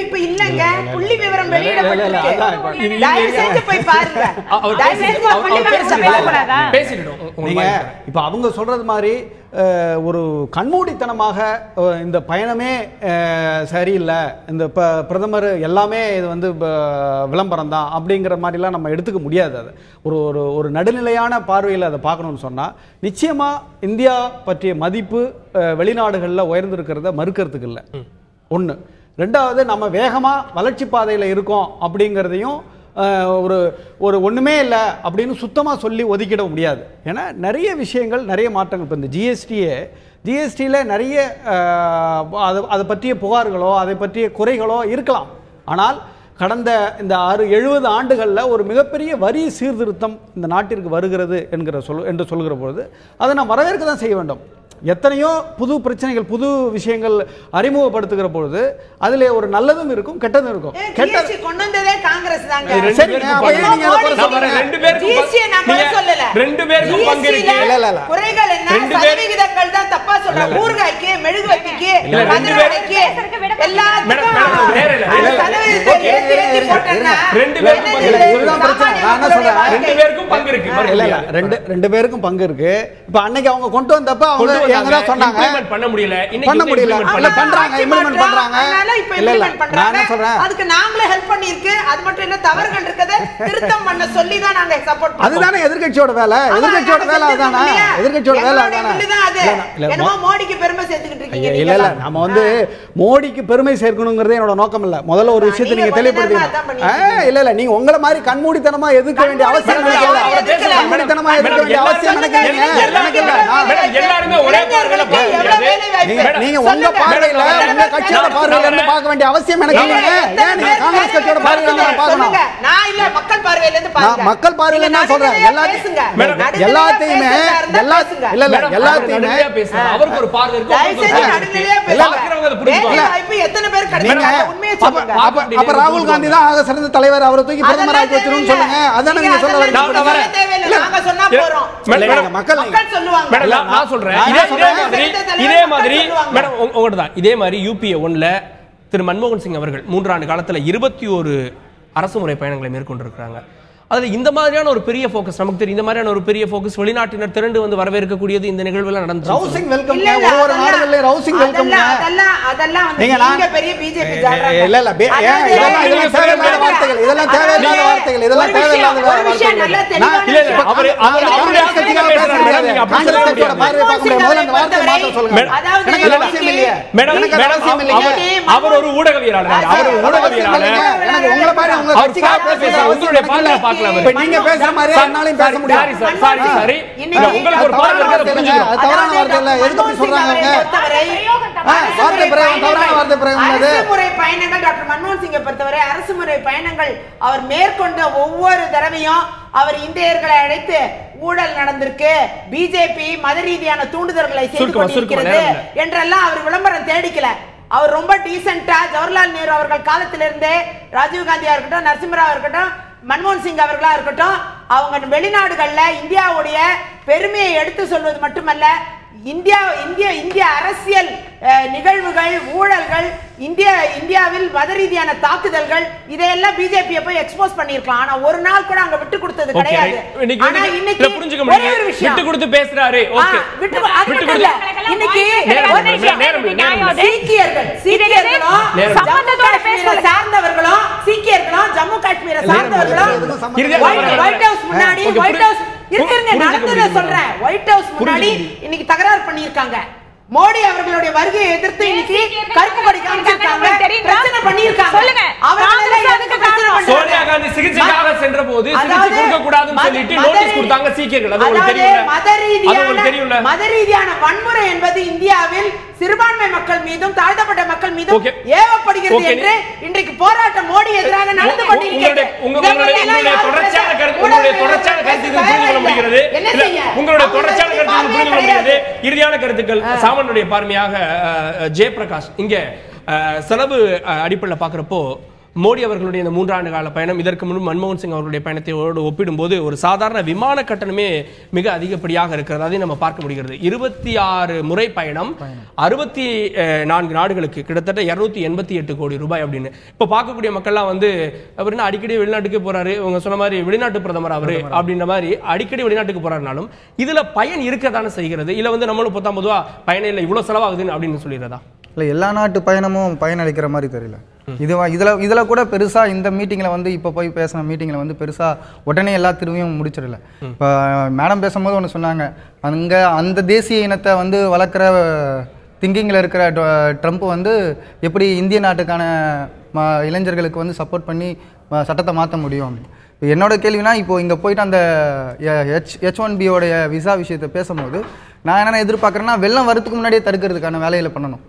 இப்ப இல்லங்க, புள்ளி விவரம் வெளியிடப்பட்டிருக்கு. தயவு செஞ்சு போய் பாருங்க. இப்ப அவங்க சொல்றது மாதிரி ஒரு கண்மூடித்தனமாக இந்த பயணமே சரியில்லை, இந்த பிரதமர் எல்லாமே இது வந்து விளம்பரம் தான் அப்படிங்கிற மாதிரிலாம் நம்ம எடுத்துக்க முடியாது. அது ஒரு நடுநிலையான பார்வையில் அதை பார்க்கணும்னு சொன்னால் நிச்சயமாக இந்தியா பற்றிய மதிப்பு வெளிநாடுகளில் உயர்ந்திருக்கிறத மறுக்கிறதுக்கு இல்லை. ஒன்று. ரெண்டாவது, நம்ம வேகமாக வளர்ச்சி பாதையில் இருக்கோம் அப்படிங்கிறதையும் ஒரு ஒன்றுமே இல்லை அப்படின்னு சுத்தமாக சொல்லி ஒதுக்கிட முடியாது. ஏன்னா நிறைய விஷயங்கள், நிறைய மாற்றங்கள். இப்போ இந்த ஜிஎஸ்டியில் நிறைய அதை பற்றிய புகார்களோ அதை பற்றிய குறைகளோ இருக்கலாம். ஆனால் கடந்த இந்த 70 ஆண்டுகளில் ஒரு மிகப்பெரிய வரி சீர்திருத்தம் இந்த நாட்டிற்கு வருகிறது என்று சொல்கிற பொழுது அதை நாம் வரவேற்க தான் செய்ய வேண்டும். எத்தனையோ புது பிரச்சனைகள் புது விஷயங்கள் அறிமுகப்படுத்துகிற பொழுது அதிலே ஒரு நல்லதும் இருக்கும் கெட்டதும் இருக்கும். GST கொண்டு வந்ததே காங்கிரஸ் தாங்க. சரிங்க, அப்ப ஏன் நீங்க அதை குறை சொல்றீங்க? GST நான் குறை சொல்லல. ரெண்டு பேருக்கும் பங்கு இருக்கு. இல்ல. குறைகள் என்ன? சதவிகிதங்கள் தான் தப்பா சொல்றேன். ஊறுகாய்க்கு, மெழுகுவர்த்திக்கு, மதுரைக்கு எல்லாத்துக்கும் சதவிகிதத்தை ஏத்தி போட்டேன்னா ரெண்டு பேருக்கும் பங்கு இருக்கு. இதுதான் பிரச்சனை. நான் என்ன சொல்றேன், ரெண்டு பேருக்கும் பங்கு இருக்கு. இல்ல ரெண்டு பேருக்கும் பங்கு இருக்கு. இப்ப அன்னைக்கு அவங்க கொண்டு வந்தப்ப அவங்க எங்க தான் சொன்னாங்க இம்ப்ளிமென்ட் பண்ண முடியல. பண்ண முடியல. இல்ல பண்றாங்க, இம்ப்ளிமென்ட் பண்றாங்க. இல்ல நான் என்ன சொல்றேன், அதுக்கு நாங்களே ஹெல்ப் பண்ணிருக்கு. அது மட்டும் இல்ல, தவறுகள் இருக்கதே திருத்தம் பண்ண சொல்லி தான் நாங்க சப்போர்ட் பண்றோம். அதுதானே எதிர்க்கட்சியோட வேலை. எதிர்க்கட்சியோட வேலை அதானே. எதிர்க்கட்சியோட வேலை அதானே. என்னமோ மோடிக்கு பெருமை சேர்த்துக்கிட்டு இருக்கீங்க. இல்ல நம்ம வந்து மோடிக்கு பெருமை சேர்க்கணுங்கிறதே என்னோட நோக்கம் இல்ல. முதல்ல ஒரு விஷயத்தை நீங்க தெளிவுபடுத்தீங்க. இல்ல நீங்க உங்கள மாதிரி கண்மூடித்தனமா எதிர்க்க வேண்டிய அவசியம் இல்ல. கண்மூடித்தனமா எதிர்க்க வேண்டிய அவசியம் எனக்கு இல்ல. எல்லாரும் ஒரே பார்வையில நீங்க உங்க பார்வையில உங்க கட்சியோட பார்வையில இருந்து பார்க்க வேண்டிய அவசியம் எனக்கு இல்ல. ஏன் நீங்க காங்கிரஸ் கட்சியோட பார்வையில இருந்து பார்க்கணும்? நான் இல்ல, மக்கள் பார்வையில இருந்து பாருங்க. மக்கள் பார்வையில என்ன சொல்றேன், எல்லாத்தையுமே எல்லாத்தையுமே அவருக்கு ஒரு பார்வை இருக்கு. எத்தனை பேர் கிடைக்கிறாங்க? உண்மையை சொல்லுங்க. அப்ப ராகுல் காந்தி தான் ஆக சிறந்த தலைவர், அவரை தூக்கி பிரதமர் ஆக்கி வச்சிருன்னு சொல்லுங்க. அதானே நீங்க சொல்ல வரீங்க. நாங்க சொன்னா போறோம். மக்கள் சொல்லுவாங்க. நான் சொல்றேன் இதே மாதிரி மேடம் உங்கள்ட்ட தான் இதே மாதிரி UPA 1ல திரு மன்மோகன் சிங் அவர்கள் 3 ஆண்டு காலத்துல 21 அரசுமுறை பயணங்களை மேற்கொண்டிருக்கிறாங்க. அதுல இந்த மாதிரியான ஒரு பெரிய ஃபோக்கஸ் நமக்கு தெரியும். இந்த மாதிரியான ஒரு பெரிய ஃபோக்கஸ் வெளிநாட்டினர் திரண்டு வந்து வரவேற்கக்கூடியது இந்த நிகழ்வுல நடந்துச்சு. Rousing welcome. ஒரு நாடுகள்ல ரவுசிங் வெல்கம். அதெல்லாம் நீங்க பெரிய பிஜேபி ஜாலரா. இல்ல இதெல்லாம் தேவையில்லாத வார்த்தைகள். இதெல்லாம் தேவையில்லாத வார்த்தைகள். இதெல்லாம் தேவையில்லாத வார்த்தைகள். இல்ல அவருடைய கட்சிக்காக பேசுறாங்க. நீங்க அப்படி சொல்ல முடியாது. பார்வை பார்க்க முடியாது. முதல்ல அந்த வார்த்தையை மாத்த சொல்லுங்க. எனக்கு அவசியம் இல்லையே. மேடம் அவர் ஒரு ஊடகவியலாளர். அவர் ஒரு ஊடகவியலாளர். எனக்கு உங்களை மாதிரி உங்க கட்சிக்காக பேசுற உங்களுடைய பார்வை இப்ப நீங்க பேசுற மாதிரி என்னாலயும் பேச முடியாது. சாரி உங்களுக்கு ஒரு பார்வை இருக்கு, அதை புரிஞ்சுக்கணும். அது தவறான வார்த்தை இல்ல. எதுக்கு சொல்றாங்க? வார்த்தை பிரயோகம் தவறான வார்த்தை பிரயோகம். அரசுமுறை பயணங்கள் டாக்டர் மன்மோகன் சிங்கை பொறுத்தவரை அரசுமுறை பயணங்கள் அவர் மேற்கொண்ட ஒவ்வொரு தடவையும் அவர் இந்தியர்களை அழைத்து ஊழல் நடந்திருக்கு, பிஜேபி மத ரீதியான தூண்டுதல்களை செய்து கொண்டிருக்கிறது என்றெல்லாம் அவர் விளம்பரம் தேடிக்கல. அவர் ரொம்ப டீசென்டா ஜவஹர்லால் நேரு அவர்கள் காலத்திலிருந்தே ராஜீவ்காந்தியா இருக்கட்டும், நரசிம்மராவா இருக்கட்டும், மன்மோகன் சிங் அவர்களா இருக்கட்டும், அவங்க வெளிநாடுகள்ல இந்தியாவுடைய பெருமையை எடுத்து சொல்வது மட்டுமல்ல, இந்திய அரசியல் நிகழ்வுகள், ஊழல்கள், இந்தியாவில் மத ரீதியான தாக்குதல்கள் இதையெல்லாம் பிஜேபி போய் எக்ஸ்போஸ் பண்ணிருக்கலாம். ஆனா ஒரு நாள் கூட அங்க விட்டு கொடுத்தது கிடையாது. ஆனா இன்னைக்கு புரிஞ்சுக்க முடியல. விட்டு கொடுத்து பேசுறாரு. ஓகே விட்டு கொடுத்து இன்னைக்கு சார்ந்தவர்களும் சீக்கியர்களும் ஜம்மு காஷ்மீரை சார்ந்தவர்களும் ஒயிட் ஹவுஸ் முன்னாடி நடந்ததை சொல்றேன். ஒயிட் ஹவுஸ் முன்னாடி இன்னைக்கு தகராறு பண்ணிருக்காங்க. மோடி அவர்களுடைய வருகையை எதிர்த்து இன்னைக்கு கருப்பு கொடி காமிச்சிருக்காங்க, பிரச்சனை பண்ணிருக்காங்க. சொல்லுங்க, சோனியா காந்தி சிகிச்சைக்காக சென்றபோது சிகிச்சை கொடுக்க கூடாதுன்னு சொல்லிட்டு நோட்டீஸ் கொடுத்தாங்க சீக்கியர்கள். அது உங்களுக்கு தெரியும்ல. மத ரீதியான வன்முறை என்பது இந்தியாவில் சிறுபான்மை மக்கள் மீதும் தாழ்த்தப்பட்ட மக்கள் மீதும் ஏவப்படுகிறது என்று இன்றைக்கு போராட்டம் மோடி எதிராக நடந்து கொண்டிருக்கிறது. உங்களுடைய தொடர்ச்சியான கருத்து புரிந்து கொள்ள முடிகிறது. உங்களுடைய தொடர்ச்சியான கருத்து புரிந்து கொள்ள முடிகிறது. இறுதியான கருத்துக்கள் சாமனுடைய பார்வையாக ஜெயபிரகாஷ், இங்க செலவு அடிப்படையில் பார்க்கிறப்போ மோடி அவர்களுடைய இந்த 3 ஆண்டு கால பயணம் இதற்கு முன்பு மன்மோகன் சிங் அவர்களுடைய பயணத்தோடு ஒப்பிடும்போது ஒரு சாதாரண விமான கட்டணமே மிக அதிகப்படியாக இருக்கிறது. அதை நம்ம பார்க்க முடிகிறது. 26 முறை பயணம், 64 நாடுகளுக்கு, கிட்டத்தட்ட 288 கோடி ரூபாய் அப்படின்னு. இப்போ பார்க்கக்கூடிய மக்கள்லாம் வந்து அவர் என்ன அடிக்கடி வெளிநாட்டுக்கு போறாரு, இவங்க சொன்ன மாதிரி வெளிநாட்டு பிரதமர் அவரு அப்படின்ற மாதிரி அடிக்கடி வெளிநாட்டுக்கு போறாருனாலும் இதுல பயன் இருக்கதானே செய்கிறது. இல்ல வந்து நம்மளும் பொதுவா பயணம் இல்லை இவ்வளவு செலவாகுதுன்னு அப்படின்னு சொல்லிடுறதா? இல்லை, எல்லா நாட்டு பயணமும் பயனளிக்கிற மாதிரி தெரியல. இதில் கூட பெருசாக இந்த மீட்டிங்கில் வந்து இப்போ போய் பேசின மீட்டிங்கில் வந்து பெருசாக உடனே எல்லா திரும்பியும் முடிச்சிடல. இப்போ மேடம் பேசும்போது ஒன்று சொன்னாங்க, அங்கே அந்த தேசிய இனத்தை வந்து வளர்க்குற திங்கிங்கில் இருக்கிற ட்ரம்ப் வந்து எப்படி இந்திய நாட்டுக்கான இளைஞர்களுக்கு வந்து சப்போர்ட் பண்ணி சட்டத்தை மாற்ற முடியும் அப்படின்னு. என்னோட கேள்வினா, இப்போது இங்கே போயிட்டு அந்த H1Bயோடைய விசா விஷயத்தை பேசும்போது நான் என்ன எதிர்பார்க்குறேன்னா, வெள்ளம் வரத்துக்கு முன்னாடியே தடுக்கிறதுக்கான வேலையில் பண்ணணும்.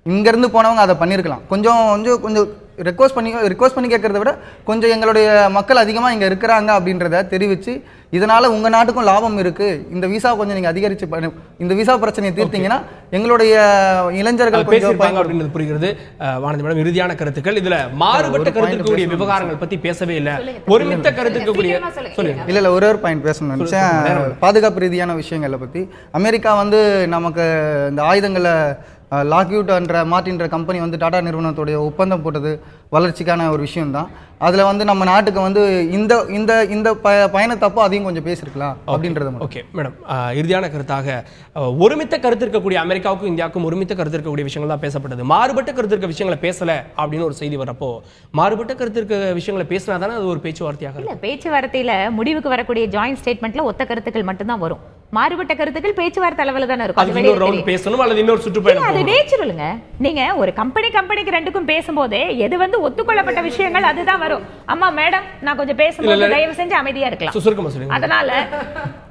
இங்கேருந்து போனவங்க அதை பண்ணியிருக்கலாம். கொஞ்சம் கொஞ்சம் கொஞ்சம் ரெக்வஸ்ட் பண்ணி கேட்கறத விட கொஞ்சம் எங்களுடைய மக்கள் அதிகமாக இங்கே இருக்கிறாங்க அப்படின்றத தெரிவித்து, இதனால் உங்கள் நாட்டுக்கும் லாபம் இருக்குது, இந்த விசா கொஞ்சம் நீங்கள் அதிகரித்து இந்த விசா பிரச்சனையை தீர்த்தீங்கன்னா எங்களுடைய இளைஞர்கள் பேசியிருப்பாங்க அப்படின்றது புரிகிறது. வானதி மேடம், இறுதியான கருத்துக்கள். இதுல மாறுபட்ட கருத்துக்கூடிய விவகாரங்கள் பத்தி பேசவே இல்லை, ஒருமித்த கருத்துக்கூடிய சொல்லுங்க. இல்லை ஒரே ஒரு பாயிண்ட் பேசணும்னு நினைச்சேன். பாதுகாப்பு ரீதியான விஷயங்களை பற்றி அமெரிக்கா வந்து நமக்கு இந்த ஆயுதங்களை லாக்யூட் என்ற மார்டின்ற கம்பெனி வந்து டாடா நிறுவனத்துடைய ஒப்பந்தம் போட்டது வளர்ச்சிக்கான ஒரு விஷயம்தான். அதில் வந்து நம்ம நாட்டுக்கு வந்து இந்த இந்த இந்த பயணத்தப்போ அதையும் கொஞ்சம் பேசியிருக்கலாம் அப்படின்றது. ஓகே மேடம், இறுதியான கருத்தாக ஒருமித்த கருத்து இருக்கக்கூடிய அமெரிக்காவுக்கும் இந்தியாவுக்கும் ஒருமித்த கருத்து இருக்கக்கூடிய விஷயங்கள் தான் பேசப்பட்டது. மாறுபட்ட கருத்து இருக்க விஷயங்களை பேசல அப்படின்னு ஒரு செய்தி வரப்போ, மாறுபட்ட கருத்து இருக்க விஷயங்களை பேசினா தானே அது ஒரு பேச்சுவார்த்தையாக? இல்லை, பேச்சுவார்த்தையில் முடிவுக்கு வரக்கூடிய ஜாயிண்ட் ஸ்டேட்மெண்ட்ல ஒத்த கருத்துக்கள் மட்டும்தான் வரும். மாறுபட்ட கருத்துக்கள் பேச்சுவார்த்தை அளவில் தானே இருக்கும். அது இன்னொரு ரவுண்ட் பேசணும் அல்லது இன்னொரு சுற்றுப்பயணம். அது நேச்சுரலுங்க. நீங்க ஒரு கம்பெனிக்கு ரெண்டுக்கும் பேசும்போது எது வந்து ஒத்துக்கொள்ளப்பட்ட விஷயங்கள் அதுதான் வரும். அம்மா மேடம், நான் கொஞ்சம் பேசும்போது தயவு செஞ்சு அமைதியா இருக்கலாம். சுருக்கமா சொல்லுங்க. அதனால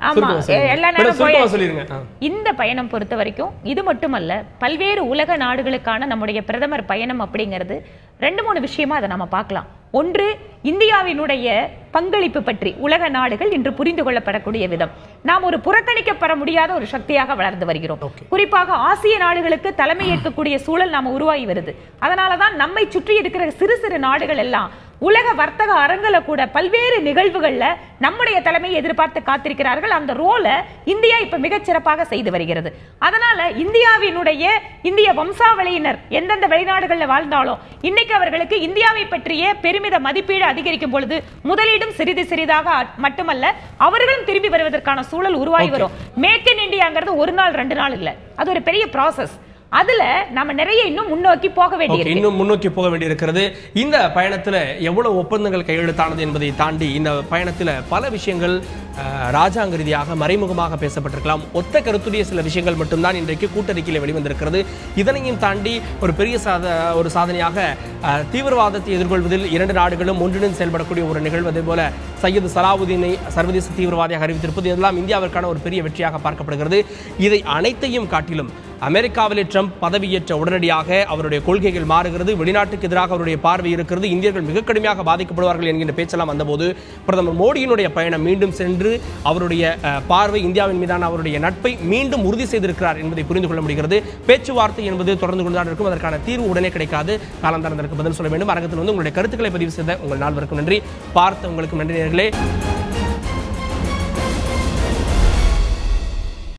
ஆமா, எல்லா நேரம் சொல்லிருங்க. இந்த பயணம் பொறுத்த வரைக்கும் இது மட்டுமல்ல, பல்வேறு உலக நாடுகளுக்கான நம்முடைய பிரதமர் பயணம் அப்படிங்கிறது 2-3 விஷயமா அதை நம்ம பார்க்கலாம். ஒன்று, இந்தியாவினுடைய பங்களிப்பு பற்றி உலக நாடுகள் இன்று புரிந்து கொள்ளப்படக்கூடிய விதம். நாம் ஒரு புறக்கணிக்கப்பட முடியாத ஒரு சக்தியாக வளர்ந்து வருகிறோம். குறிப்பாக ஆசிய நாடுகளுக்கு தலைமை ஏற்கக்கூடிய சூழல் நாம உருவாகி வருது. அதனாலதான் நம்மை சுற்றி இருக்கிற சிறு சிறு நாடுகள் எல்லாம் உலக வர்த்தக அரங்கல கூட பல்வேறு நிகழ்வுகள்ல நம்முடைய தலைமையை எதிர்பார்த்து காத்திருக்கிறார்கள். அந்த ரோலை இந்தியா இப்ப மிகச்சிறப்பாக செய்து வருகிறது. அதனால இந்திய வம்சாவளியினர் எந்தெந்த வெளிநாடுகள்ல வாழ்ந்தாலும் இன்னைக்கு அவர்களுக்கு இந்தியாவை பற்றிய பெருமித மதிப்பீடு அதிகரிக்கும் பொழுது முதலீடும் சிறிது சிறிதாக மட்டுமல்ல, அவர்களும் திரும்பி வருவதற்கான சூழல் உருவாகி வரும். மேக் இன் இந்தியாங்கிறது 1 நாள் 2 நாள் இல்ல, அது ஒரு பெரிய ப்ராசஸ். அதுல நம்ம நிறைய இன்னும் முன்னோக்கி போக வேண்டியிருக்கிறது. இந்த பயணத்துல எவ்வளவு ஒப்பந்தங்கள் கையெழுத்தானது என்பதை தாண்டி இந்த பயணத்துல பல விஷயங்கள் ராஜாங்க ரீதியாக மறைமுகமாக பேசப்பட்டிருக்கலாம். ஒத்த கருத்துடைய சில விஷயங்கள் மட்டும்தான் இன்றைக்கு கூட்டறிக்கையில் வெளிவந்திருக்கிறது. இதனையும் தாண்டி ஒரு பெரிய சாதனையாக தீவிரவாதத்தை எதிர்கொள்வதில் 2 நாடுகளும் ஒன்றிணைந்து செயல்படக்கூடிய ஒரு நிகழ்வு, அதே போல சையது சலாவுதீனை சர்வதேச தீவிரவாதியாக அறிவித்திருப்பது இதெல்லாம் இந்தியாவிற்கான ஒரு பெரிய வெற்றியாக பார்க்கப்படுகிறது. இதை அனைத்தையும் காட்டிலும் அமெரிக்காவிலே ட்ரம்ப் பதவியேற்ற உடனடியாக அவருடைய கொள்கைகள் மாறுகிறது, வெளிநாட்டுக்கு எதிராக அவருடைய பார்வை இருக்கிறது, இந்தியர்கள் மிக கடுமையாக பாதிக்கப்படுவார்கள் என்கின்ற பேச்செல்லாம் வந்தபோது பிரதமர் மோடியினுடைய பயணம் மீண்டும் சென்று அவருடைய பார்வை இந்தியாவின் மீதான அவருடைய நட்பை மீண்டும் உறுதி செய்திருக்கிறார் என்பதை புரிந்து கொள்ள முடிகிறது. பேச்சுவார்த்தை என்பது தொடர்ந்து கொண்டுதான் இருக்கும், அதற்கான தீர்வு உடனே கிடைக்காது, காலந்தாரத்திற்கு பதில் சொல்ல வேண்டும். அரங்கத்தில் வந்து உங்களுடைய கருத்துக்களை பதிவு செய்த உங்கள் நால்வருக்கும் நன்றி, பார்த்த உங்களுக்கு நன்றி நேயர்களே.